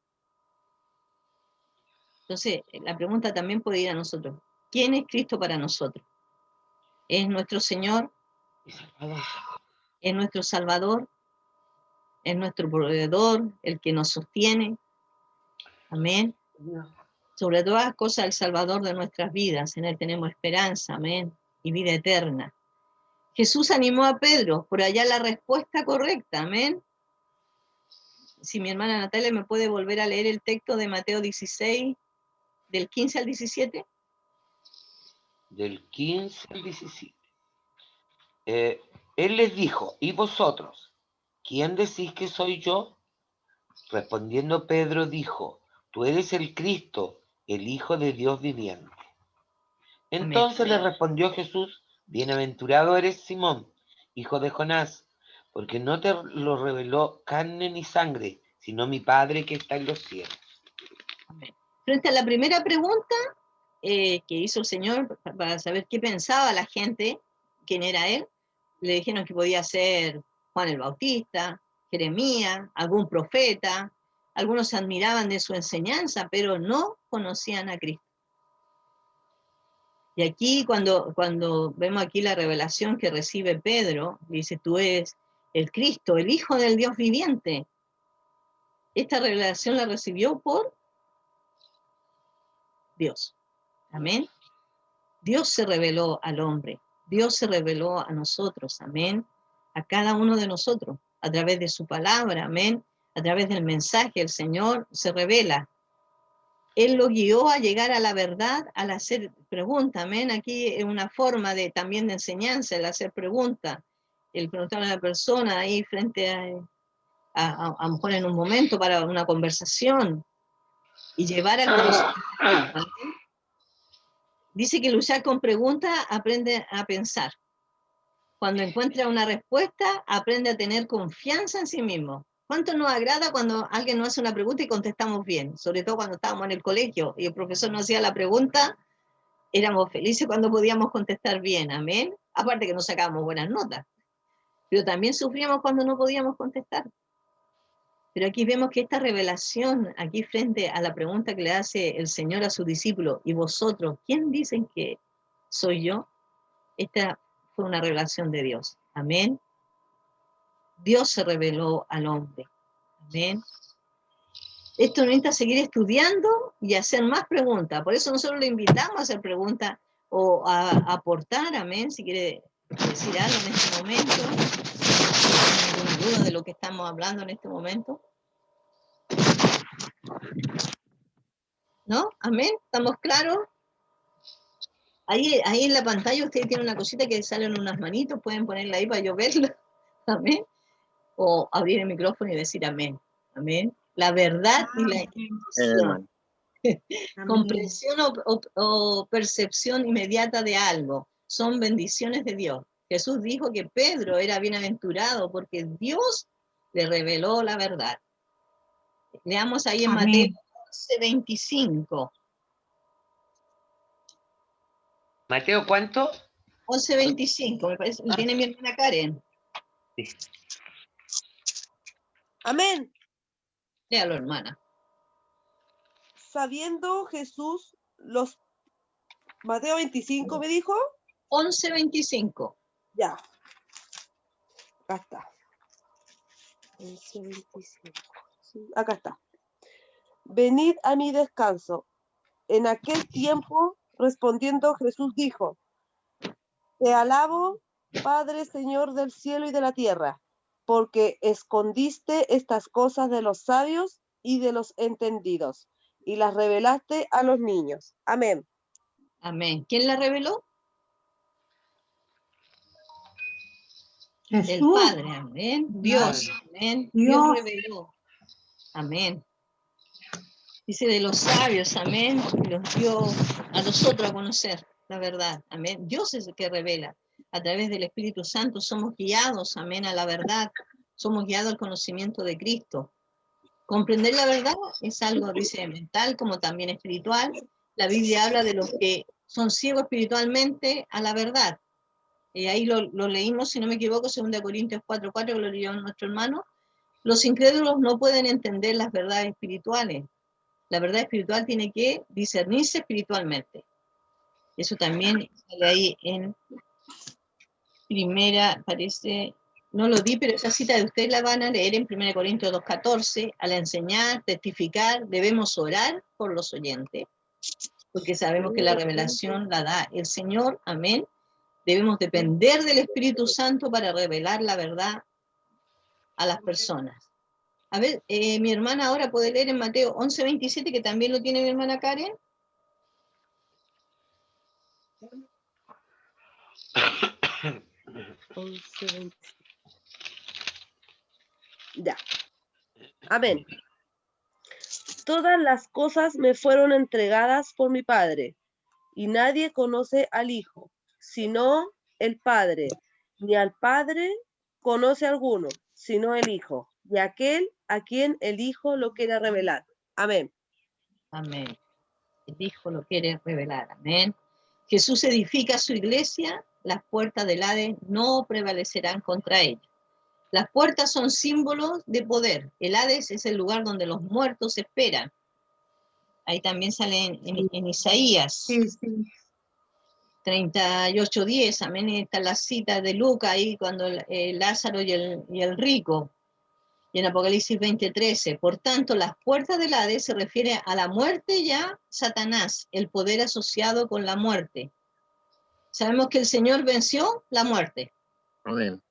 Entonces, la pregunta también puede ir a nosotros. ¿Quién es Cristo para nosotros? ¿Es nuestro Señor? ¿Es nuestro Salvador? ¿Es nuestro proveedor, el que nos sostiene? Amén. Sobre todas las cosas, el Salvador de nuestras vidas. En Él tenemos esperanza, amén, y vida eterna. Jesús animó a Pedro por hallar la respuesta correcta, amén. Si mi hermana Natalia me puede volver a leer el texto de Mateo 16, del 15 al 17. Del 15 al 17. Él les dijo, ¿y vosotros? ¿Quién decís que soy yo? Respondiendo Pedro dijo, tú eres el Cristo, el Hijo de Dios viviente. Entonces Amén. le respondió Jesús, bienaventurado eres Simón, hijo de Jonás, porque no te lo reveló carne ni sangre, sino mi Padre que está en los cielos. Amén. Frente a la primera pregunta que hizo el Señor para saber qué pensaba la gente, quién era Él, le dijeron que podía ser Juan el Bautista, Jeremías, algún profeta. Algunos se admiraban de su enseñanza, pero no conocían a Cristo. Y aquí cuando vemos aquí la revelación que recibe Pedro, dice, tú eres el Cristo, el Hijo del Dios viviente. Esta revelación la recibió por Dios. Amén. Dios se reveló al hombre. Dios se reveló a nosotros. Amén. A cada uno de nosotros. A través de su palabra. Amén. A través del mensaje. El Señor se revela. Él lo guió a llegar a la verdad al hacer preguntas. Amén. Aquí es una forma también de enseñanza, el hacer preguntas. El preguntar a la persona ahí frente a lo mejor en un momento para una conversación y llevar al conocimiento. Dice que luchar con preguntas aprende a pensar. Cuando encuentra una respuesta, aprende a tener confianza en sí mismo. ¿Cuánto nos agrada cuando alguien nos hace una pregunta y contestamos bien? Sobre todo cuando estábamos en el colegio y el profesor nos hacía la pregunta, éramos felices cuando podíamos contestar bien, amén. Aparte que no sacábamos buenas notas. Pero también sufríamos cuando no podíamos contestar. Pero aquí vemos que esta revelación, aquí frente a la pregunta que le hace el Señor a su discípulo, y vosotros, ¿quién dicen que soy yo? Esta fue una revelación de Dios. Amén. Dios se reveló al hombre. Amén. Esto necesita seguir estudiando y hacer más preguntas. Por eso nosotros le invitamos a hacer preguntas o a aportar, amén, si quiere decir algo en este momento. ¿Tiene alguna duda de lo que estamos hablando en este momento? ¿No? Amén. ¿Estamos claros? Ahí en la pantalla ustedes tienen una cosita que salen unas manitos, pueden ponerla ahí para yo verla. Amén. O abrir el micrófono y decir amén. Amén. La verdad y la intuición. Comprensión o percepción inmediata de algo. Son bendiciones de Dios. Jesús dijo que Pedro era bienaventurado porque Dios le reveló la verdad. Leamos ahí en Mateo 11:25. Mateo, ¿cuánto? 11:25, me parece, tiene mi hermana Karen. Sí. Amén. Léalo, hermana. Sabiendo Jesús los... Mateo 25 me dijo. 11:25. Ya. Acá está. 11:25. Sí, acá está. Venid a mi descanso. En aquel tiempo, respondiendo Jesús dijo, te alabo, Padre, Señor del cielo y de la tierra, porque escondiste estas cosas de los sabios y de los entendidos, y las revelaste a los niños. Amén. Amén. ¿Quién la reveló? Jesús. El Padre, amén. Dios, amén. Dios reveló. Amén. Dice de los sabios, amén, y los dio a nosotros a conocer la verdad, amén. Dios es el que revela. A través del Espíritu Santo somos guiados, amén, a la verdad. Somos guiados al conocimiento de Cristo. Comprender la verdad es algo, dice, mental como también espiritual. La Biblia habla de los que son ciegos espiritualmente a la verdad. Y ahí lo leímos, si no me equivoco, 2 Corintios 4:4, que lo leyó nuestro hermano. Los incrédulos no pueden entender las verdades espirituales. La verdad espiritual tiene que discernirse espiritualmente. Eso también sale ahí en primera, parece, no lo di, pero esa cita de ustedes la van a leer en 1 Corintios 2:14. Al enseñar, testificar, debemos orar por los oyentes, porque sabemos que la revelación la da el Señor, amén. Debemos depender del Espíritu Santo para revelar la verdad a las personas. A ver, mi hermana ahora puede leer en Mateo 11:27, que también lo tiene mi hermana Karen. Ya. Amén. Todas las cosas me fueron entregadas por mi Padre, y nadie conoce al Hijo, sino el Padre, ni al Padre conoce alguno, sino el Hijo, y aquel a quien el Hijo lo quiera revelar. Amén. Amén. El Hijo lo quiere revelar. Amén. Jesús edifica su iglesia, las puertas del Hades no prevalecerán contra ella. Las puertas son símbolos de poder. El Hades es el lugar donde los muertos esperan. Ahí también sale en Isaías. Sí, sí. 38:10, amén, está la cita de Lucas ahí cuando Lázaro y el rico, y en Apocalipsis 20:13, por tanto las puertas del Hades se refiere a la muerte ya, Satanás, el poder asociado con la muerte. Sabemos que el Señor venció la muerte. Amén.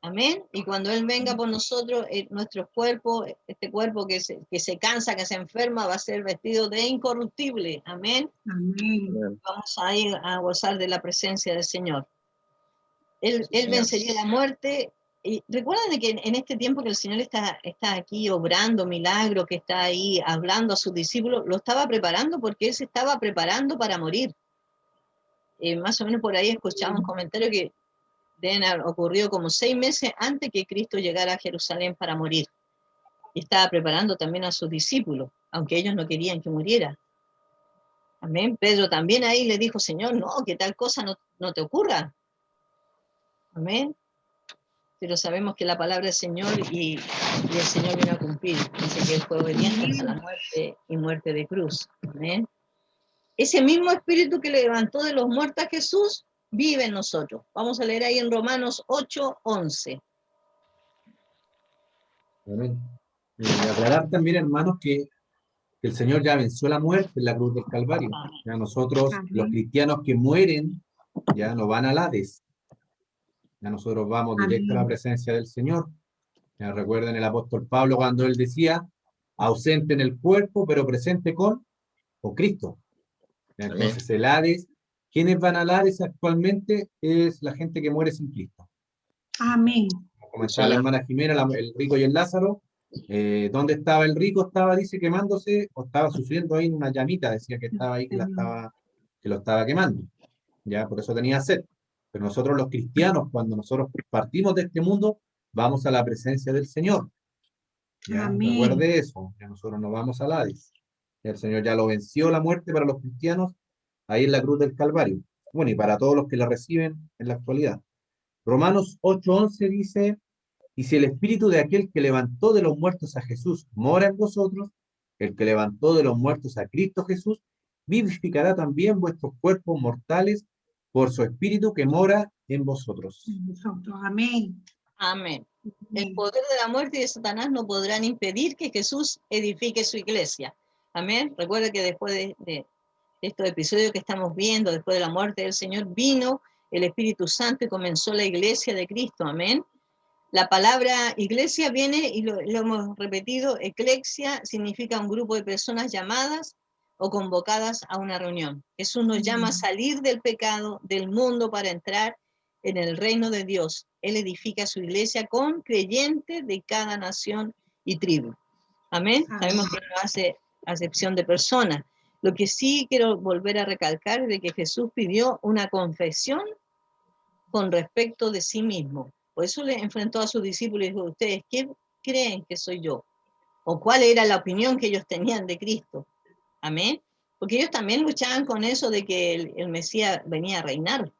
Amén. Y cuando Él venga por nosotros, nuestros cuerpos, este cuerpo que se cansa, que se enferma, va a ser vestido de incorruptible. Amén. Amén. Vamos a ir a gozar de la presencia del Señor. Él vencería la muerte. Y recuerden que en este tiempo que el Señor está aquí obrando milagros, que está ahí hablando a sus discípulos, lo estaba preparando porque Él se estaba preparando para morir. Más o menos por ahí escuchaba un comentario que deben haber ocurrido como 6 meses antes que Cristo llegara a Jerusalén para morir. Y estaba preparando también a sus discípulos, aunque ellos no querían que muriera. Amén. Pedro también ahí le dijo, Señor, no, que tal cosa no te ocurra. Amén. Pero sabemos que la palabra del Señor y el Señor vino a cumplir. Dice que Él fue obediente hasta la muerte y muerte de cruz. Amén. Ese mismo espíritu que levantó de los muertos a Jesús vive en nosotros. Vamos a leer ahí en Romanos 8:11. Amén. Aclarar también, hermanos, que el Señor ya venció la muerte en la cruz del Calvario. Ya nosotros, los cristianos que mueren, ya no van al Hades. Ya nosotros vamos directo a la presencia del Señor. Ya recuerden el apóstol Pablo cuando él decía, ausente en el cuerpo, pero presente con Cristo. Ya, entonces el Hades, ¿quiénes van al Hades actualmente? Es la gente que muere sin Cristo. Amén. Como comentaba la hermana Jimena, el rico y el Lázaro, ¿dónde estaba el rico? Estaba, dice, quemándose, o estaba sufriendo ahí una llamita, decía que estaba ahí, que lo estaba quemando. Ya, por eso tenía sed. Pero nosotros los cristianos, cuando nosotros partimos de este mundo, vamos a la presencia del Señor. Ya, Amén. recuerde eso, ya nosotros no vamos al Hades. El Señor ya lo venció la muerte para los cristianos, ahí en la cruz del Calvario. Bueno, y para todos los que la reciben en la actualidad. Romanos 8:11 dice, y si el espíritu de aquel que levantó de los muertos a Jesús mora en vosotros, el que levantó de los muertos a Cristo Jesús, vivificará también vuestros cuerpos mortales por su espíritu que mora en vosotros. Nosotros. Amén. Amén. El poder de la muerte y de Satanás no podrán impedir que Jesús edifique su iglesia. Amén. Recuerda que después de estos episodios que estamos viendo, después de la muerte del Señor, vino el Espíritu Santo y comenzó la iglesia de Cristo. Amén. La palabra iglesia viene, y lo hemos repetido, eclesia significa un grupo de personas llamadas o convocadas a una reunión. Jesús nos llama a salir del pecado, del mundo, para entrar en el reino de Dios. Él edifica su iglesia con creyentes de cada nación y tribu. Amén. Sabemos que no hace acepción de personas. Lo que sí quiero volver a recalcar es de que Jesús pidió una confesión con respecto de sí mismo. Por eso le enfrentó a sus discípulos y dijo, ¿ustedes qué creen que soy yo? ¿O cuál era la opinión que ellos tenían de Cristo? Amén. Porque ellos también luchaban con eso de que el Mesías venía a reinar,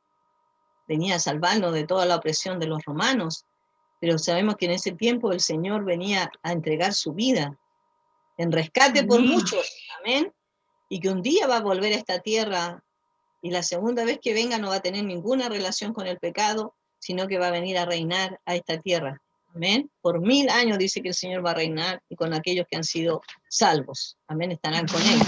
venía a salvarnos de toda la opresión de los romanos. Pero sabemos que en ese tiempo el Señor venía a entregar su vida en rescate por muchos. Amén. Y que un día va a volver a esta tierra, y la segunda vez que venga no va a tener ninguna relación con el pecado, sino que va a venir a reinar a esta tierra. Amén. Por 1000 años dice que el Señor va a reinar, y con aquellos que han sido salvos. Amén. Estarán con Él.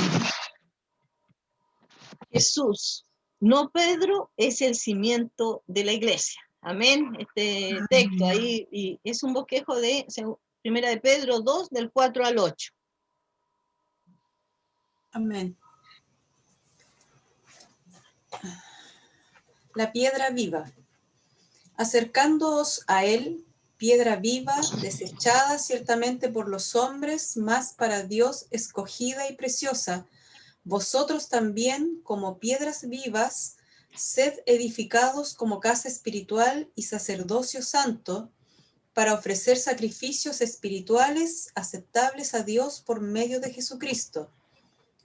Jesús, no Pedro, es el cimiento de la iglesia. Amén. Este texto ahí y es un bosquejo de Primera de Pedro 2, del 4 al 8. Amén. La piedra viva. Acercándoos a él, piedra viva, desechada ciertamente por los hombres, mas para Dios escogida y preciosa, vosotros también, como piedras vivas, sed edificados como casa espiritual y sacerdocio santo, para ofrecer sacrificios espirituales aceptables a Dios por medio de Jesucristo,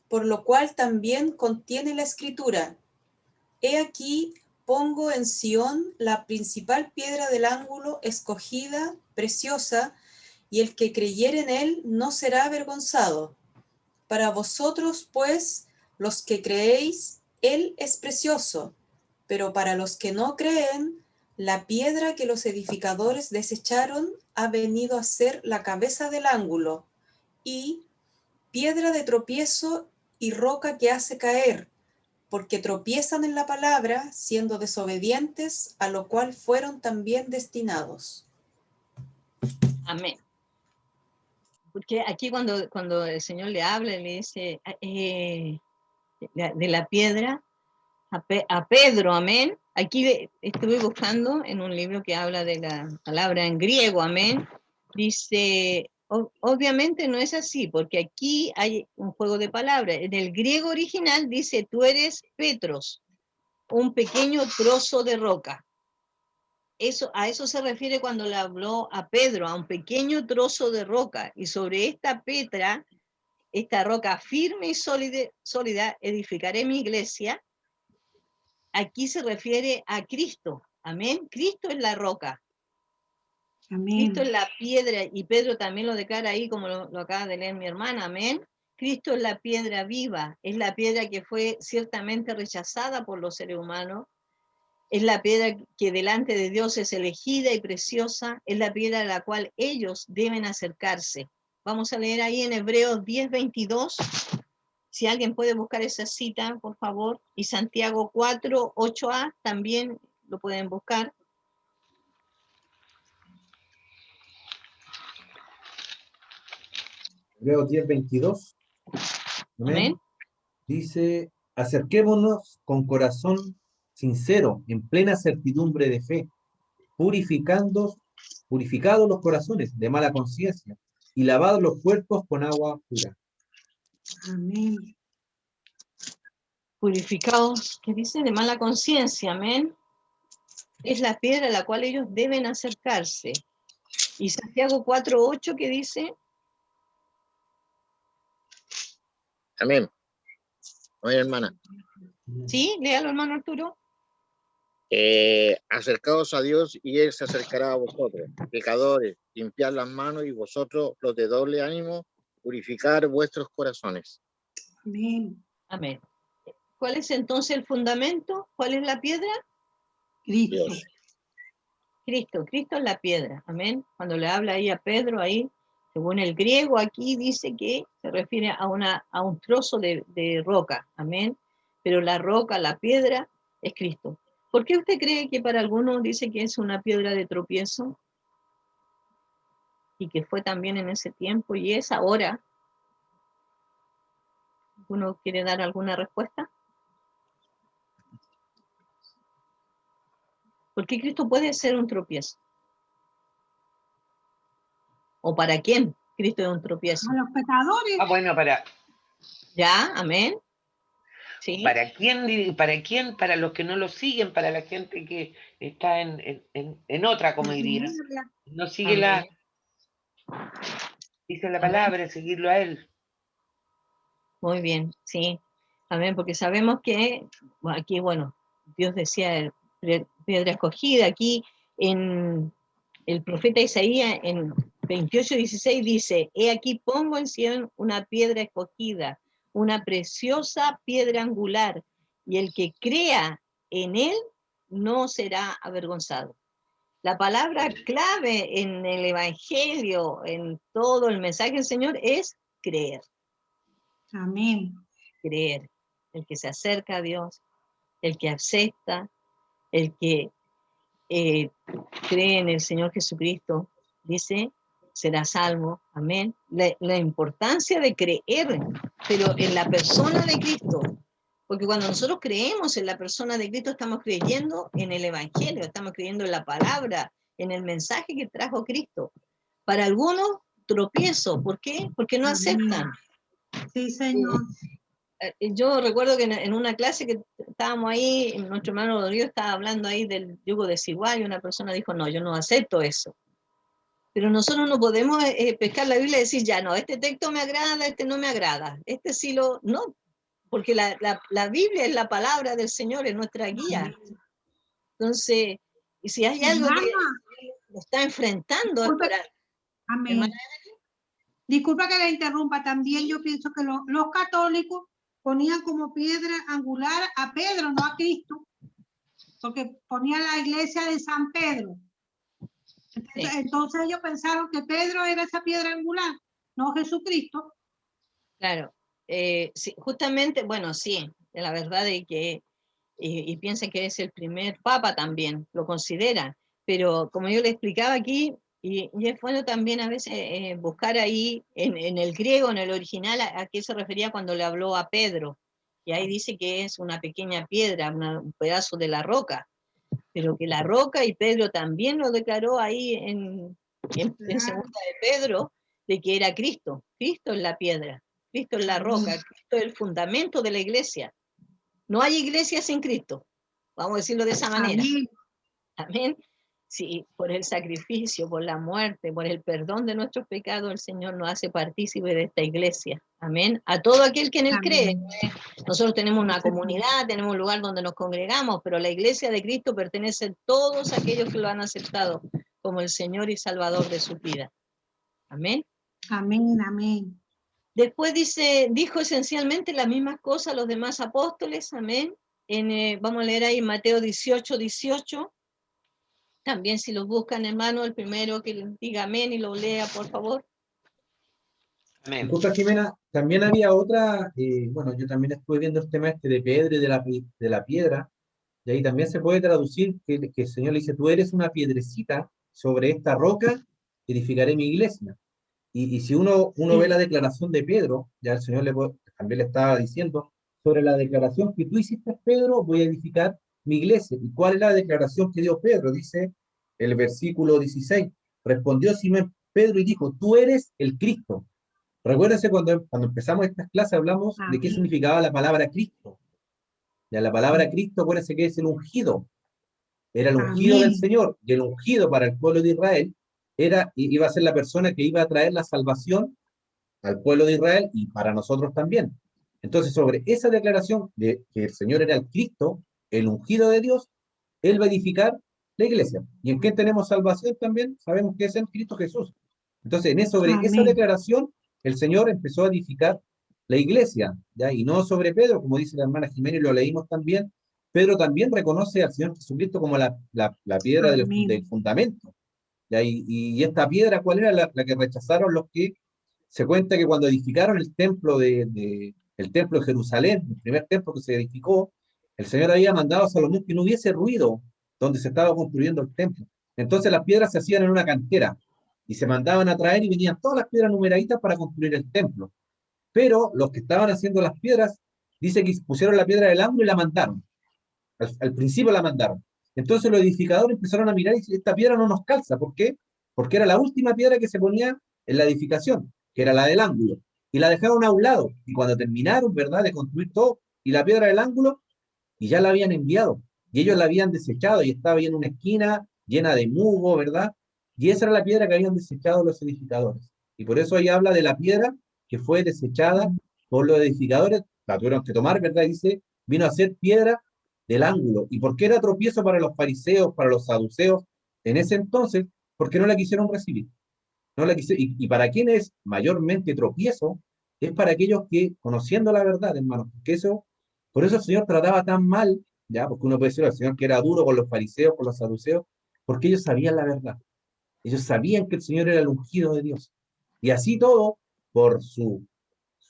por lo cual también contiene la Escritura: He aquí, pongo en Sión la principal piedra del ángulo, escogida, preciosa, y el que creyere en él no será avergonzado. Para vosotros, pues, los que creéis, él es precioso, pero para los que no creen, la piedra que los edificadores desecharon ha venido a ser la cabeza del ángulo, y piedra de tropiezo y roca que hace caer, porque tropiezan en la palabra, siendo desobedientes, a lo cual fueron también destinados. Amén. Porque aquí cuando el Señor le habla, le dice de la piedra a Pedro, amén. Aquí estuve buscando en un libro que habla de la palabra en griego, amén. Dice, obviamente no es así, porque aquí hay un juego de palabras. En el griego original dice, tú eres Petros, un pequeño trozo de roca. A eso se refiere cuando le habló a Pedro, a un pequeño trozo de roca, y sobre esta petra, esta roca firme y sólida, edificaré mi iglesia. Aquí se refiere a Cristo, Amén. Cristo es la roca. Amén. Cristo es la piedra, y Pedro también lo declara ahí, como lo acaba de leer mi hermana, amén. Cristo es la piedra viva, es la piedra que fue ciertamente rechazada por los seres humanos, es la piedra que delante de Dios es elegida y preciosa, es la piedra a la cual ellos deben acercarse. Vamos a leer ahí en Hebreos 10:22, si alguien puede buscar esa cita, por favor, y Santiago 4:8a también lo pueden buscar. Hebreos 10:22. Amén. Dice, acerquémonos con corazón sincero, en plena certidumbre de fe, purificados los corazones de mala conciencia y lavados los cuerpos con agua pura. Amén. Purificados, ¿qué dice? De mala conciencia, amén. Es la piedra a la cual ellos deben acercarse. Y Santiago 4:8, ¿qué dice? Amén. Oye, hermana. Sí, léalo, hermano Arturo. Acercaos a Dios y Él se acercará a vosotros, pecadores, limpiad las manos y vosotros, los de doble ánimo, purificar vuestros corazones. Amén. Amén. ¿Cuál es entonces el fundamento? ¿Cuál es la piedra? Cristo. Dios. Cristo. Cristo es la piedra. Amén. Cuando le habla ahí a Pedro, ahí, según el griego, aquí dice que se refiere a un trozo de roca. Amén. Pero la roca, la piedra, es Cristo. ¿Por qué usted cree que para algunos dice que es una piedra de tropiezo? Y que fue también en ese tiempo y es ahora. ¿Uno quiere dar alguna respuesta? ¿Por qué Cristo puede ser un tropiezo? ¿O para quién Cristo es un tropiezo? A los pecadores. Ah, bueno, ¿Ya? Amén. ¿Sí? ¿para quién? Para los que no lo siguen, para la gente que está en otra, como dirías. No sigue Amén. dice la Amén. palabra, seguirlo a él. Muy bien, sí. Amén, porque sabemos que aquí, bueno, Dios decía piedra escogida. Aquí en el profeta Isaías en 28:16 dice, he aquí pongo en Sion una piedra escogida, una preciosa piedra angular, y el que crea en él no será avergonzado. La palabra clave en el Evangelio, en todo el mensaje del Señor, es creer. Amén. Creer. El que se acerca a Dios, el que acepta, el que cree en el Señor Jesucristo, dice, será salvo. Amén. La importancia de creer, pero en la persona de Cristo. Porque cuando nosotros creemos en la persona de Cristo, estamos creyendo en el Evangelio, estamos creyendo en la palabra, en el mensaje que trajo Cristo. Para algunos, tropiezo. ¿Por qué? Porque no aceptan. Sí, Señor. Yo recuerdo que en una clase que estábamos ahí, nuestro hermano Rodrigo estaba hablando ahí del yugo desigual y una persona dijo, no, yo no acepto eso. Pero nosotros no podemos pescar la Biblia y decir, ya no, este texto me agrada, este no me agrada, este sí lo... No, porque la Biblia es la palabra del Señor, es nuestra guía. Entonces, y si hay algo que lo está enfrentando, es para... Amén. Hermana, Disculpa que la interrumpa, también yo pienso que los católicos ponían como piedra angular a Pedro, no a Cristo, porque ponían la iglesia de San Pedro. Entonces ellos pensaron que Pedro era esa piedra angular, no Jesucristo. claro, sí, justamente, bueno, sí, la verdad es que, y piensan que es el primer papa también, lo considera, pero como yo le explicaba aquí, y es bueno también a veces buscar ahí en el griego, en el original, a qué se refería cuando le habló a Pedro, y ahí dice que es una pequeña piedra, un pedazo de la roca, pero que la roca, y Pedro también lo declaró ahí en segunda de Pedro, de que era Cristo. Cristo es la piedra, Cristo es la roca, Cristo es el fundamento de la iglesia. No hay iglesia sin Cristo, vamos a decirlo de esa manera. Amén. Sí, por el sacrificio, por la muerte, por el perdón de nuestros pecados, el Señor nos hace partícipe de esta iglesia. Amén. A todo aquel que en Él cree. Amén. Nosotros tenemos una comunidad, tenemos un lugar donde nos congregamos, pero la iglesia de Cristo pertenece a todos aquellos que lo han aceptado como el Señor y Salvador de su vida. Amén. Amén, amén. Después dijo esencialmente las mismas cosas a los demás apóstoles. Amén. Vamos a leer ahí Mateo 18, 18. También si los buscan, hermano, el primero que diga amén y lo lea, por favor. Amén. Disculpa, Jimena, también había otra, bueno, yo también estuve viendo el tema este de Pedro y de la piedra, y ahí también se puede traducir que el Señor le dice, tú eres una piedrecita, sobre esta roca edificaré mi iglesia. Y si uno ve la declaración de Pedro, ya el Señor también le estaba diciendo, sobre la declaración que tú hiciste, Pedro, voy a edificar mi iglesia. ¿Y cuál es la declaración que dio Pedro? Dice el versículo 16, respondió Simón Pedro y dijo, tú eres el Cristo. Recuérdense cuando empezamos estas clases hablamos de qué significaba la palabra Cristo. Ya la palabra Cristo, acuérdense que es el ungido. Era el ungido del Señor, y el ungido para el pueblo de Israel iba a ser la persona que iba a traer la salvación al pueblo de Israel y para nosotros también. Entonces, sobre esa declaración de que el Señor era el Cristo, el ungido de Dios, Él va a edificar la iglesia. ¿Y en qué tenemos salvación también? Sabemos que es en Cristo Jesús. Entonces, sobre esa declaración, el Señor empezó a edificar la iglesia, ¿ya? Y no sobre Pedro, como dice la hermana Jiménez, lo leímos también. Pedro también reconoce al Señor Jesucristo como la piedra del fundamento. ¿Ya? Y esta piedra, ¿cuál era la que rechazaron los que se cuenta que cuando edificaron el templo de Jerusalén, el primer templo que se edificó, el Señor había mandado a Salomón que no hubiese ruido donde se estaba construyendo el templo. Entonces las piedras se hacían en una cantera y se mandaban a traer y venían todas las piedras numeraditas para construir el templo. Pero los que estaban haciendo las piedras, dice que pusieron la piedra del ángulo y la mandaron. Al principio la mandaron. Entonces los edificadores empezaron a mirar y dijeron, esta piedra no nos calza. ¿Por qué? Porque era la última piedra que se ponía en la edificación, que era la del ángulo. Y la dejaron a un lado. Y cuando terminaron, ¿verdad?, de construir todo, y la piedra del ángulo, y ya la habían enviado. Y ellos la habían desechado y estaba ahí en una esquina llena de musgo, ¿verdad? Y esa era la piedra que habían desechado los edificadores. Y por eso ahí habla de la piedra que fue desechada por los edificadores, la tuvieron que tomar, ¿verdad? Dice, vino a ser piedra del ángulo. ¿Y por qué era tropiezo para los fariseos, para los saduceos en ese entonces? Porque no la quisieron recibir. No la quisieron, y para quién es mayormente tropiezo, es para aquellos que, conociendo la verdad, hermanos, porque eso, por eso el Señor trataba tan mal, ya, porque uno puede decir al Señor que era duro con los fariseos, con los saduceos, porque ellos sabían la verdad. Ellos sabían que el Señor era el ungido de Dios. Y así todo, por su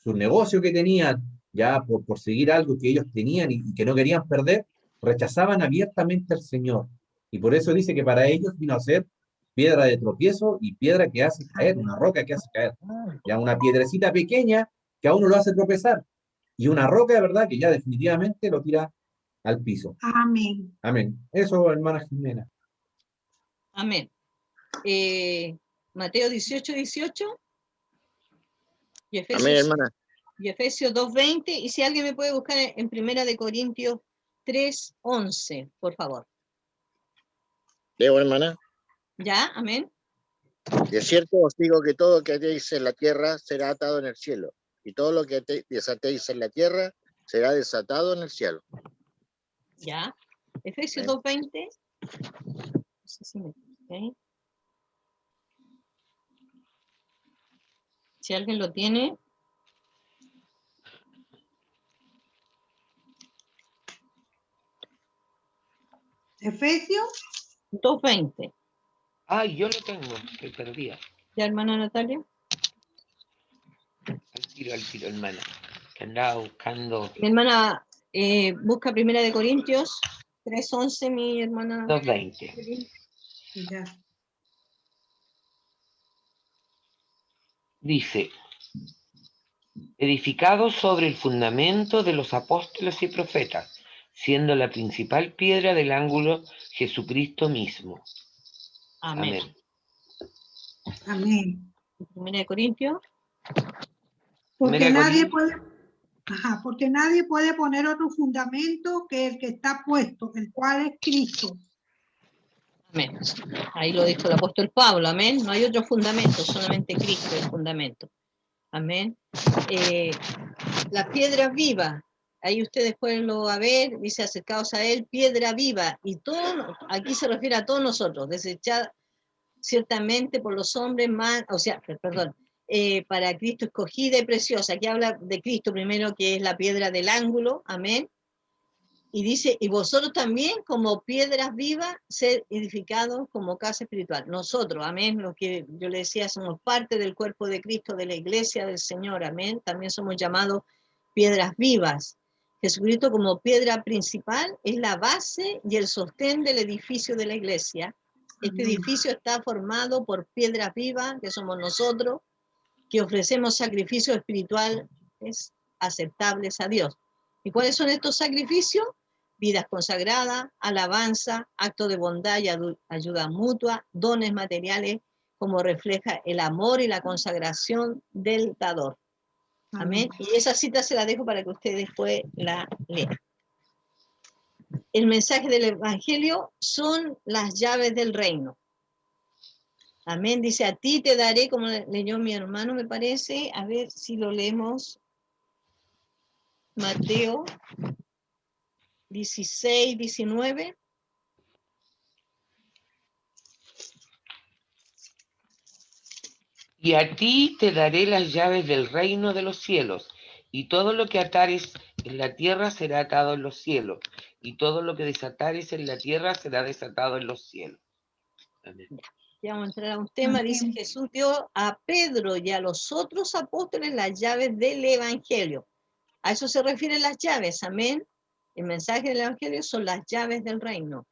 negocio que tenían, ya por seguir algo que ellos tenían y que no querían perder, rechazaban abiertamente al Señor. Y por eso dice que para ellos vino a ser piedra de tropiezo y piedra que hace caer, una roca que hace caer. Ya una piedrecita pequeña que a uno lo hace tropezar. Y una roca de verdad que ya definitivamente lo tira al piso. Amén. Amén. Eso, hermana Jimena. Amén. Mateo 18, 18. Y Efesios, Amén, hermana. y Efesios 2:20. Y si alguien me puede buscar en Primera de Corintios 3:11, por favor. Leo, hermana. ¿Ya? Amén. De cierto os digo que todo lo que atéis en la tierra será atado en el cielo, y todo lo que desatéis en la tierra será desatado en el cielo. ¿Ya? Efesios 2:20. No sé si me... ¿okay? Si alguien lo tiene. Efesios 2:20. Ay, yo lo tengo, estoy perdida. ¿Ya, hermana Natalia? Al tiro, hermana. Que andaba buscando Mi hermana busca Primera de Corintios 3:11, mi hermana. 2:20. ya. Dice, edificado sobre el fundamento de los apóstoles y profetas, siendo la principal piedra del ángulo Jesucristo mismo. Amén. Amén. Amén. Primera de Corintios. Porque nadie puede poner otro fundamento que el que está puesto, el cual es Cristo. Amén. Ahí lo dijo el apóstol Pablo, amén. No hay otro fundamento, solamente Cristo es el fundamento. Amén. La piedra viva, ahí ustedes pueden lo a ver, dice acercaos a él, piedra viva, y todo, aquí se refiere a todos nosotros, desechada ciertamente por los hombres más, o sea, perdón, para Cristo escogida y preciosa. Aquí habla de Cristo primero, que es la piedra del ángulo, amén. Y dice, y vosotros también como piedras vivas, ser edificados como casa espiritual. Nosotros, amén, lo que yo le decía, somos parte del cuerpo de Cristo, de la iglesia del Señor, amén. También somos llamados piedras vivas. Jesucristo como piedra principal es la base y el sostén del edificio de la iglesia. Este edificio está formado por piedras vivas, que somos nosotros, que ofrecemos sacrificios espirituales aceptables a Dios. ¿Y cuáles son estos sacrificios? Vidas consagradas, alabanza, actos de bondad y ayuda mutua, dones materiales, como refleja el amor y la consagración del dador. Amén. Y esa cita se la dejo para que ustedes después la lean. El mensaje del Evangelio son las llaves del reino. Amén. Dice, a ti te daré, como leyó mi hermano, me parece. A ver si lo leemos. Mateo 16, 19. Y a ti te daré las llaves del reino de los cielos, y todo lo que atares en la tierra será atado en los cielos, y todo lo que desatares en la tierra será desatado en los cielos. Amén. Ya vamos a entrar a un tema. Dice, Jesús dio a Pedro y a los otros apóstoles las llaves del Evangelio. A eso se refieren las llaves, amén. El mensaje del Evangelio son las llaves del reino.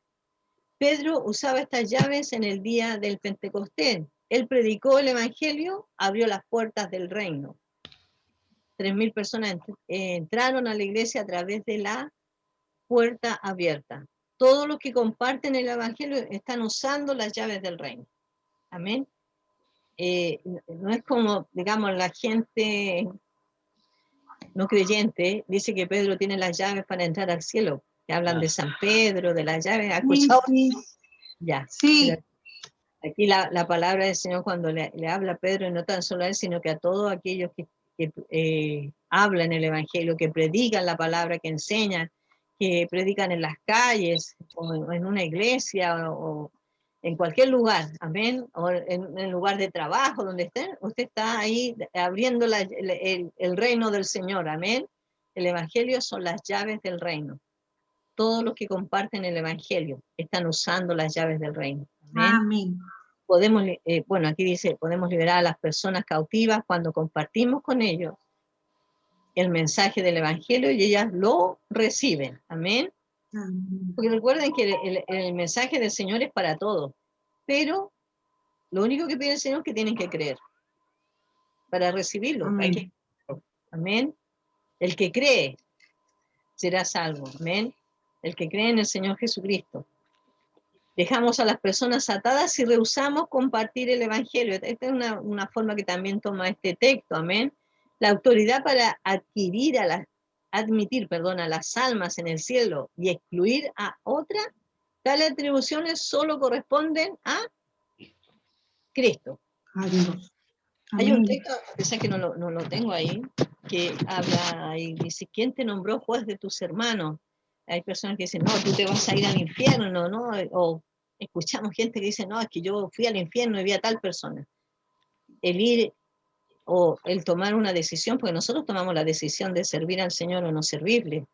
Pedro usaba estas llaves en el día del Pentecostés. Él predicó el Evangelio, abrió las puertas del reino. 3.000 personas entraron a la iglesia a través de la puerta abierta. Todos los que comparten el Evangelio están usando las llaves del reino. Amén. No es como, digamos, la gente no creyente dice que Pedro tiene las llaves para entrar al cielo, que hablan de San Pedro, de las llaves. ¿Has escuchado? Sí, Ya. sí. Aquí la palabra del Señor cuando le habla a Pedro, y no tan solo a él, sino que a todos aquellos que hablan el Evangelio, que predican la palabra, que enseñan, que predican en las calles, o en una iglesia, o en cualquier lugar, amén, o en el lugar de trabajo, donde estén, usted está ahí abriendo el reino del Señor, amén. El Evangelio son las llaves del reino. Todos los que comparten el Evangelio están usando las llaves del reino. Amén. Amén. Podemos, bueno, aquí dice, podemos liberar a las personas cautivas cuando compartimos con ellos el mensaje del Evangelio y ellas lo reciben. Amén. Amén. Porque recuerden que el mensaje del Señor es para todos, pero lo único que pide el Señor es que tienen que creer para recibirlo. Amén. Amén. El que cree será salvo. Amén. El que cree en el Señor Jesucristo. Dejamos a las personas atadas y rehusamos compartir el Evangelio. Esta es una forma que también toma este texto, amén. La autoridad para admitir a las almas en el cielo y excluir a otras, tales atribuciones solo corresponden a Cristo. Adiós. Hay un Amén. texto, a pesar que no lo tengo ahí, que habla y dice, ¿quién te nombró juez de tus hermanos? Hay personas que dicen, no, tú te vas a ir al infierno, ¿no? O escuchamos gente que dice, no, es que yo fui al infierno y vi a tal persona. El ir o el tomar una decisión, porque nosotros tomamos la decisión de servir al Señor o no servirle.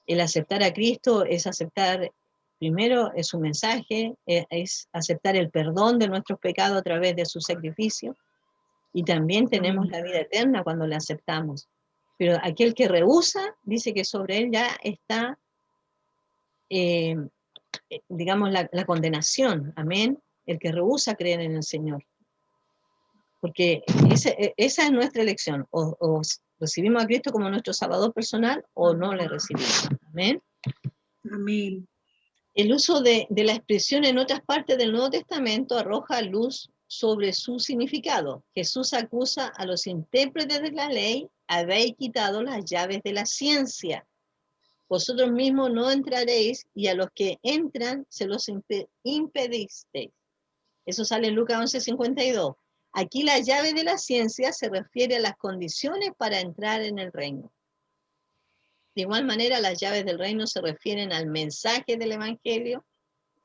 El aceptar a Cristo es aceptar, primero, es su mensaje, es aceptar el perdón de nuestros pecados a través de su sacrificio, y también tenemos la vida eterna cuando la aceptamos. Pero aquel que rehúsa, dice que sobre él ya está, digamos, la condenación, amén. El que rehúsa creer en el Señor. Porque esa es nuestra elección. O recibimos a Cristo como nuestro Salvador personal o no le recibimos. Amén. Amén. El uso de la expresión en otras partes del Nuevo Testamento arroja luz sobre su significado. Jesús acusa a los intérpretes de la ley, habéis quitado las llaves de la ciencia. vosotros mismos no entraréis, y a los que entran se los impedisteis. Eso sale en Lucas 11:52. Aquí la llave de la ciencia se refiere a las condiciones para entrar en el reino. De igual manera, las llaves del reino se refieren al mensaje del Evangelio,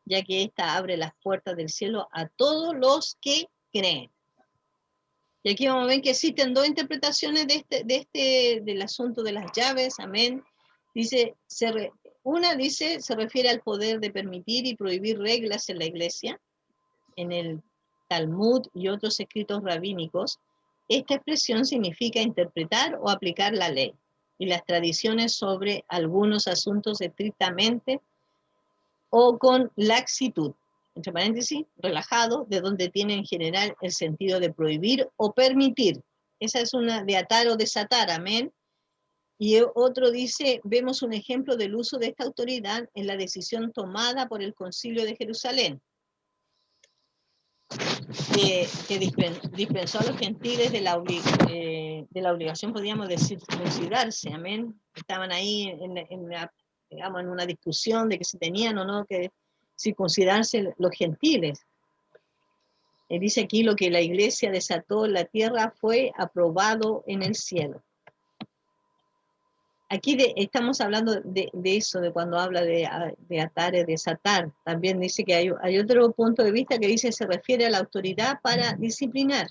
ya que ésta abre las puertas del cielo a todos los que creen. Y aquí vamos a ver que existen dos interpretaciones del asunto de las llaves, amén. Dice, una dice, se refiere al poder de permitir y prohibir reglas en la iglesia, en el Talmud y otros escritos rabínicos. Esta expresión significa interpretar o aplicar la ley y las tradiciones sobre algunos asuntos estrictamente o con laxitud, entre paréntesis, relajado, de donde tiene en general el sentido de prohibir o permitir. Esa es una de atar o desatar, amén. Y otro dice, vemos un ejemplo del uso de esta autoridad en la decisión tomada por el Concilio de Jerusalén, que dispensó a los gentiles de la obligación, podríamos decir, circuncidarse, amén. Estaban ahí digamos, en una discusión de que se tenían o no que circuncidarse los gentiles. Dice aquí, lo que la iglesia desató en la tierra fue aprobado en el cielo. Aquí estamos hablando de eso, de cuando habla de atar y desatar. También dice que hay otro punto de vista que dice, se refiere a la autoridad para disciplinar.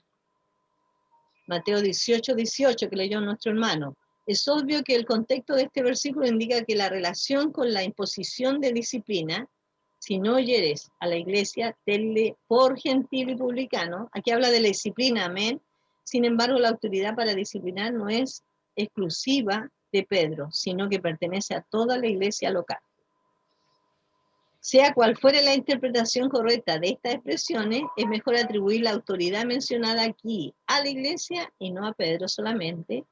Mateo 18:18, que leyó nuestro hermano. Es obvio que el contexto de este versículo indica que la relación con la imposición de disciplina, si no oyeres a la iglesia, tenle por gentil y publicano. Aquí habla de la disciplina, amén. Sin embargo, la autoridad para disciplinar no es exclusiva de Pedro, sino que pertenece a toda la iglesia local. Sea cual fuere la interpretación correcta de estas expresiones, es mejor atribuir la autoridad mencionada aquí a la iglesia y no a Pedro solamente.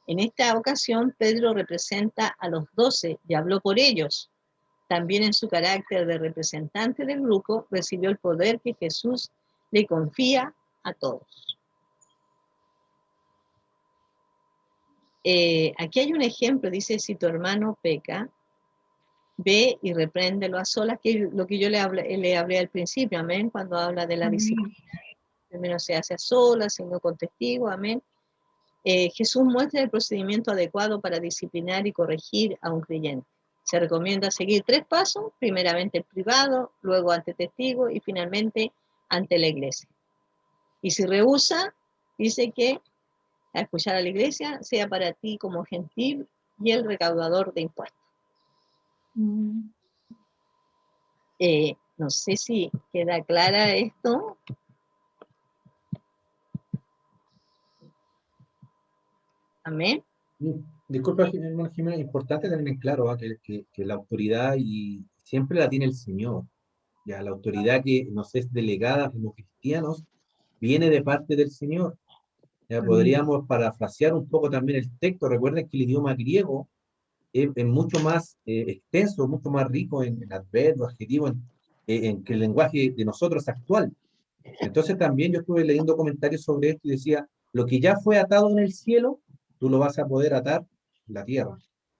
En esta ocasión, Pedro representa a los 12 y habló por ellos. También en su carácter de representante del grupo, recibió el poder que Jesús le confía a todos. Aquí hay un ejemplo, dice, si tu hermano peca, ve y repréndelo a solas, que es lo que yo le hablé al principio, amén, cuando habla de la disciplina. Primero se hace a solas, sino con testigos, amén. Jesús muestra el procedimiento adecuado para disciplinar y corregir a un creyente. Se recomienda seguir 3 pasos, primeramente el privado, luego ante testigos y finalmente ante la iglesia. Y si rehúsa, dice que a escuchar a la iglesia sea para ti como gentil y el recaudador de impuestos. No sé si queda clara esto. Amén. Disculpa, hermano Jimena, es importante tener en claro que la autoridad y siempre la tiene el Señor. Ya, la autoridad que nos es delegada como cristianos viene de parte del Señor. Ya, podríamos parafrasear un poco también el texto. Recuerden que el idioma griego es mucho más extenso, mucho más rico en adverbios, adjetivos, que el lenguaje de nosotros actual. Entonces también yo estuve leyendo comentarios sobre esto y decía, lo que ya fue atado en el cielo, tú lo vas a poder atar en la tierra.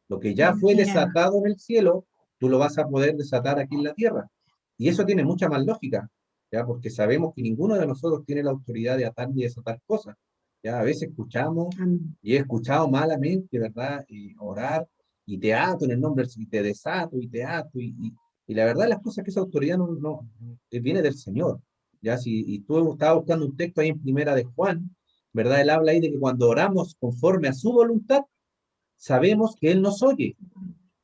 Lo que ya fue desatado en el cielo, tú lo vas a poder desatar aquí en la tierra. Y eso tiene mucha más lógica, ¿ya? Porque sabemos que ninguno de nosotros tiene la autoridad de atar ni desatar cosas. Ya a veces escuchamos, y he escuchado malamente, ¿verdad? Orar, y te ato en el nombre, y te desato, y te ato, y la verdad las cosas que esa autoridad no viene del Señor. Ya, y tú estabas buscando un texto ahí en Primera de Juan, ¿verdad? Él habla ahí de que cuando oramos conforme a su voluntad, sabemos que Él nos oye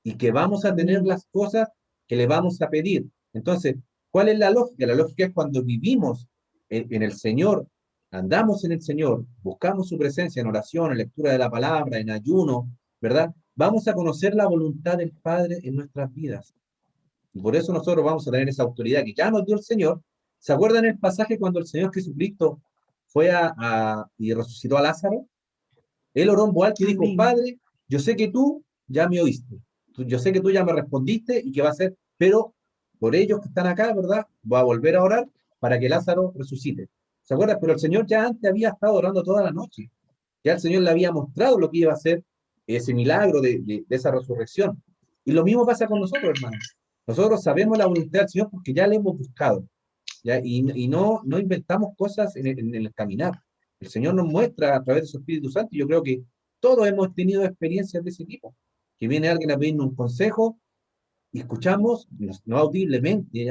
y que vamos a tener las cosas que le vamos a pedir. Entonces, ¿cuál es la lógica? La lógica es cuando vivimos en el Señor, andamos en el Señor, buscamos su presencia en oración, en lectura de la palabra, en ayuno, ¿verdad? Vamos a conocer la voluntad del Padre en nuestras vidas. Y por eso nosotros vamos a tener esa autoridad que ya nos dio el Señor. ¿Se acuerdan el pasaje cuando el Señor Jesucristo fue y resucitó a Lázaro? Él oró en voz alta y dijo, Padre, yo sé que tú ya me oíste, yo sé que tú ya me respondiste y que va a ser, pero por ellos que están acá, ¿verdad? Voy a volver a orar para que Lázaro resucite. ¿Se acuerdan? Pero el Señor ya antes había estado orando toda la noche. Ya el Señor le había mostrado lo que iba a hacer, ese milagro de esa resurrección. Y lo mismo pasa con nosotros, hermanos. Nosotros sabemos la voluntad del Señor porque ya la hemos buscado, ¿ya? Y no inventamos cosas en el caminar. El Señor nos muestra a través de su Espíritu Santo, y yo creo que todos hemos tenido experiencias de ese tipo, que viene alguien a pedirnos un consejo y escuchamos, no audiblemente,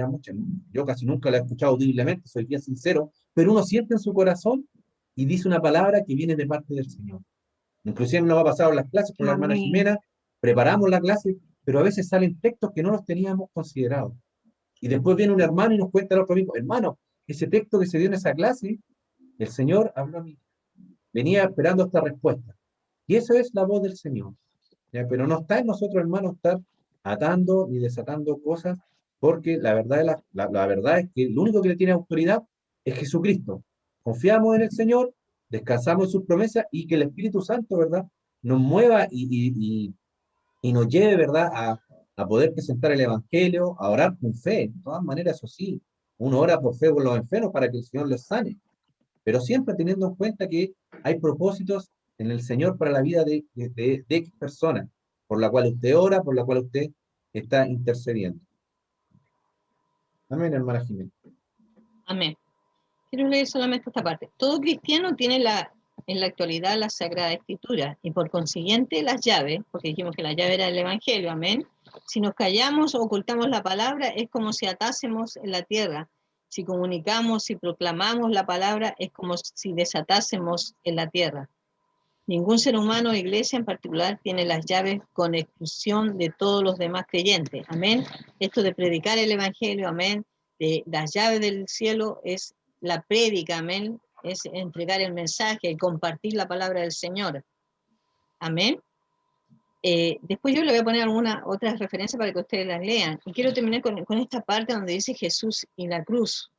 yo casi nunca la he escuchado audiblemente, soy bien sincero, pero uno siente en su corazón y dice una palabra que viene de parte del Señor. Inclusive nos ha pasado en las clases con la hermana Amén. Jimena, preparamos la clase, pero a veces salen textos que no los teníamos considerados. Y después viene un hermano y nos cuenta el otro mismo, hermano, ese texto que se dio en esa clase, el Señor habló a mí, venía esperando esta respuesta. Y eso es la voz del Señor. ¿Ya? Pero no está en nosotros, hermanos, estar atando ni desatando cosas, porque la verdad es que el único que le tiene autoridad es Jesucristo. Confiamos en el Señor, descansamos en sus promesas, y que el Espíritu Santo, ¿verdad?, nos mueva y nos lleve, ¿verdad?, a poder presentar el Evangelio, a orar con fe. De todas maneras, eso sí, uno ora por fe por los enfermos para que el Señor los sane, pero siempre teniendo en cuenta que hay propósitos en el Señor para la vida de X personas, por la cual usted ora, por la cual usted está intercediendo. Amén, hermana Jiménez. Amén. Quiero leer solamente esta parte. Todo cristiano tiene en la actualidad la Sagrada Escritura, y por consiguiente las llaves, porque dijimos que la llave era el Evangelio, amén. Si nos callamos o ocultamos la palabra, es como si atásemos en la tierra. Si comunicamos, si proclamamos la palabra, es como si desatásemos en la tierra. Ningún ser humano o iglesia en particular tiene las llaves con exclusión de todos los demás creyentes. Amén. Esto de predicar el Evangelio, amén, de las llaves del cielo es la prédica, amén, es entregar el mensaje y compartir la palabra del Señor. Amén. Después yo le voy a poner algunas otras referencias para que ustedes las lean. Y quiero terminar con esta parte donde dice Jesús y la cruz.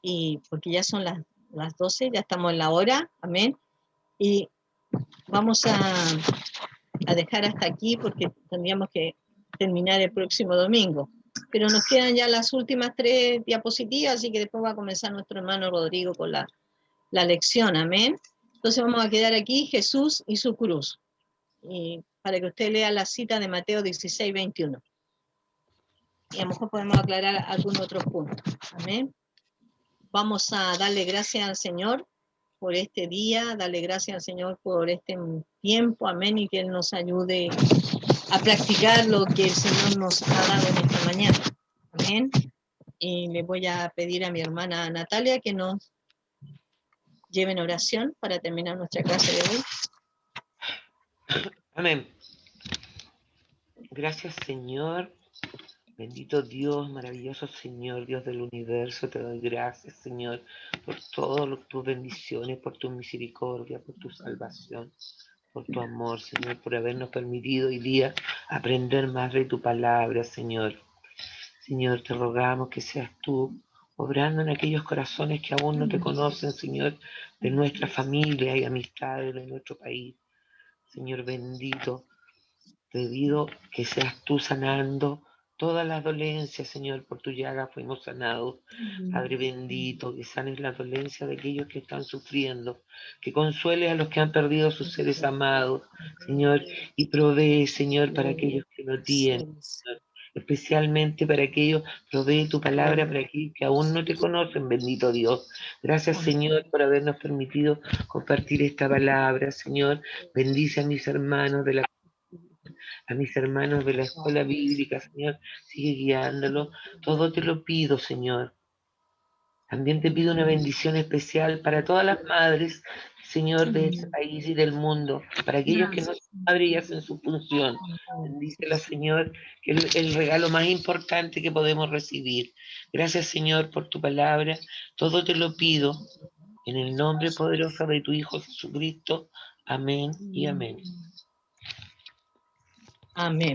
Y porque ya son las 12, ya estamos en la hora, amén. Y vamos a dejar hasta aquí porque tendríamos que terminar el próximo domingo. Pero nos quedan ya las últimas 3 diapositivas, así que después va a comenzar nuestro hermano Rodrigo con la lección, amén. Entonces vamos a quedar aquí, Jesús y su cruz. Y para que usted lea la cita de Mateo 16, 21. Y a lo mejor podemos aclarar algunos otros puntos, amén. Vamos a darle gracias al Señor por este día, darle gracias al Señor por este tiempo, amén, y que Él nos ayude a practicar lo que el Señor nos ha dado en esta mañana, amén. Y le voy a pedir a mi hermana Natalia que nos lleve en oración para terminar nuestra clase de hoy. Amén. Gracias, Señor. Bendito Dios, maravilloso Señor, Dios del universo, te doy gracias, Señor, por todas tus bendiciones, por tu misericordia, por tu salvación, por tu amor, Señor, por habernos permitido hoy día aprender más de tu palabra, Señor. Señor, te rogamos que seas tú obrando en aquellos corazones que aún no te conocen, Señor, de nuestra familia y amistades de nuestro país. Señor bendito, te pido que seas tú sanando todas las dolencias, Señor, por tu llaga fuimos sanados. Padre bendito, que sanes la dolencia de aquellos que están sufriendo, que consueles a los que han perdido sus seres amados, Señor, y provee, Señor, para aquellos que no tienen, Señor. Especialmente para aquellos, provee tu palabra para aquellos que aún no te conocen, bendito Dios. Gracias, Señor, por habernos permitido compartir esta palabra, Señor. Bendice a mis hermanos de la escuela bíblica, Señor, sigue guiándolo. Todo te lo pido, Señor. También te pido una bendición especial para todas las madres, Señor, de este país y del mundo, para aquellos que no son madres y hacen su función. Bendícela, Señor, que es el regalo más importante que podemos recibir. Gracias, Señor, por tu palabra. Todo te lo pido en el nombre poderoso de tu Hijo Jesucristo. Amén y amén. Amén.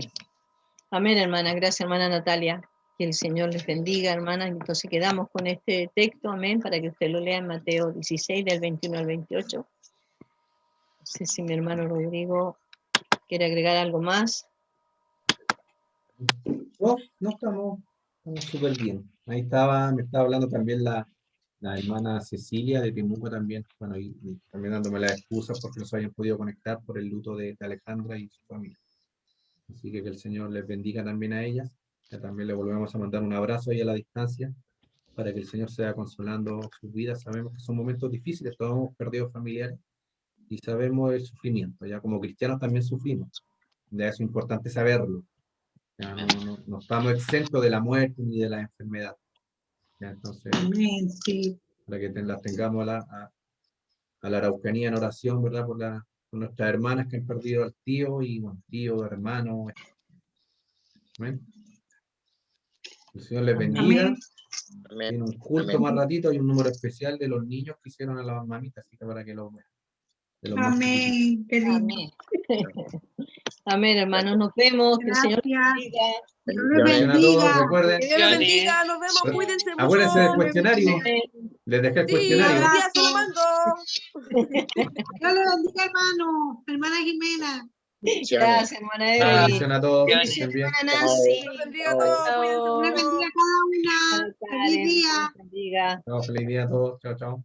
Amén, hermana. Gracias, hermana Natalia. Que el Señor les bendiga, hermana. Entonces quedamos con este texto, amén, para que usted lo lea en Mateo 16, del 21 al 28. No sé si mi hermano Rodrigo quiere agregar algo más. No estamos súper bien. Ahí me estaba hablando también la hermana Cecilia de Temuco también, bueno, y también dándome las excusas porque no se hayan podido conectar por el luto de Alejandra y su familia. Así que el Señor les bendiga también a ellas. Que también le volvemos a mandar un abrazo ahí a la distancia, para que el Señor sea consolando sus vidas. Sabemos que son momentos difíciles, todos hemos perdido familiares, y sabemos el sufrimiento. Ya como cristianos también sufrimos. Ya es importante saberlo. Ya no estamos exentos de la muerte ni de la enfermedad. Ya, entonces, Amén, sí. para que las tengamos a la Araucanía en oración, ¿verdad? Por nuestras hermanas que han perdido al tío, y bueno, tío, hermano. Amén. El Señor les bendiga. Amén. Amén. Tiene un culto más ratito, hay un número especial de los niños que hicieron a las mamitas, así que para que lo vean. De los más chiquititos. Amén. Qué lindo. Amén. Amén, hermanos. Nos vemos. Que el Señor los Gracias. bendiga. Dios les Bendiciones a todos, bendiga. recuerden, Que Dios los Bendiciones. bendiga, nos vemos, Pues, cuídense mucho. acuérdense del cuestionario. Amén. Les dejé el Sí, cuestionario. hoy día se lo mando. Dios les bendiga, hermano. Hermana Jimena. Gracias, hermana Evelyn. Bendiciones a todos, que Bendiciones. estén bien. Hermana Nancy. Los bendiga a todos, cuídense Dios les mucho. bendiga a cada una. Chao, Feliz Karen. día. Dios bendiga. Chao, feliz día a todos. Chao, chao.